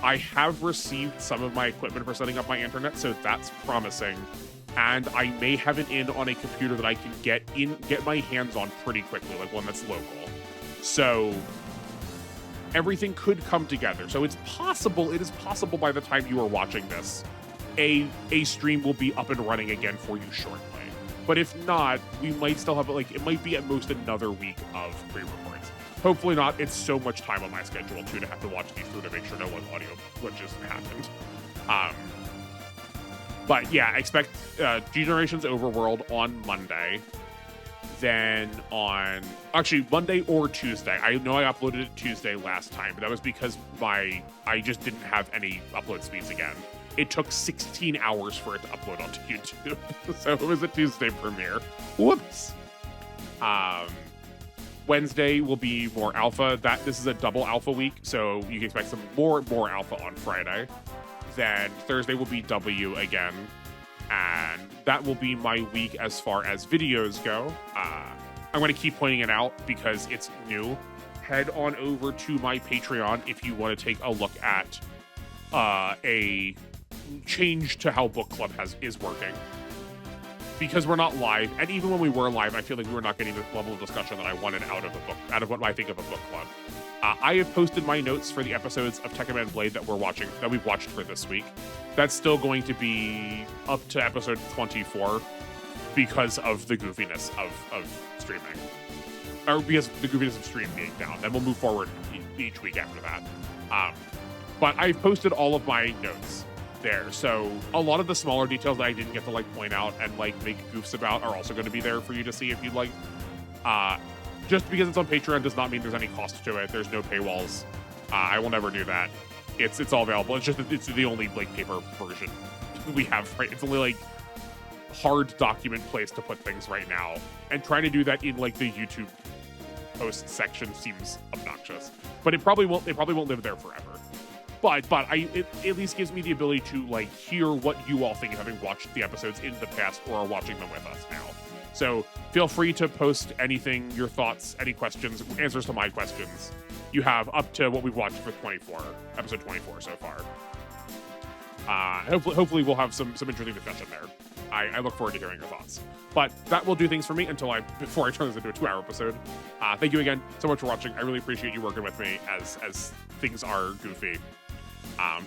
I have received some of my equipment for setting up my internet, so that's promising. And I may have it in on a computer that I can get my hands on pretty quickly, like one that's local. So everything could come together. So it is possible by the time you are watching this, a stream will be up and running again for you shortly. But if not, we might still have, it might be at most another week of pre-records. Hopefully not. It's so much time on my schedule, too, to have to watch these through to make sure no one audio glitches happened. But yeah, expect G Generations Overworld on Monday. Then on Monday or Tuesday. I know I uploaded it Tuesday last time, but that was because I just didn't have any upload speeds again. It took 16 hours for it to upload onto YouTube. So it was a Tuesday premiere. Whoops. Wednesday will be more alpha. This is a double alpha week, so you can expect some more alpha on Friday. Then Thursday will be W again. And that will be my week as far as videos go. I'm going to keep pointing it out because it's new. Head on over to my Patreon if you want to take a look at a change to how book club is working. Because we're not live, and even when we were live, I feel like we were not getting the level of discussion that I wanted out of what I think of a book club. I have posted my notes for the episodes of Tekken Man Blade that we've watched for this week. That's still going to be up to episode 24 because of the goofiness of streaming. Or because of the goofiness of stream being down. Then we'll move forward each week after that. But I've posted all of my notes there, so a lot of the smaller details that I didn't get to like point out and like make goofs about are also going to be there for you to see if you'd like. Just because it's on Patreon does not mean there's any cost to it. There's no paywalls. I will never do that. It's all available. It's just it's the only like paper version we have. Right, it's only like hard document place to put things right now, and trying to do that in like the YouTube post section seems obnoxious. But it probably won't live there forever. But it at least gives me the ability to like hear what you all think, having watched the episodes in the past or are watching them with us now. So feel free to post anything, your thoughts, any questions, answers to my questions you have up to what we've watched for episode 24 so far. Hopefully we'll have some interesting discussion there. I look forward to hearing your thoughts. But that will do things for me before I turn this into a 2-hour episode. Thank you again so much for watching. I really appreciate you working with me as things are goofy.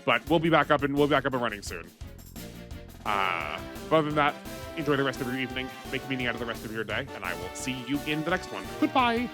But we'll be back up and running soon. But other than that, enjoy the rest of your evening, make a meaning out of the rest of your day, and I will see you in the next one. Goodbye!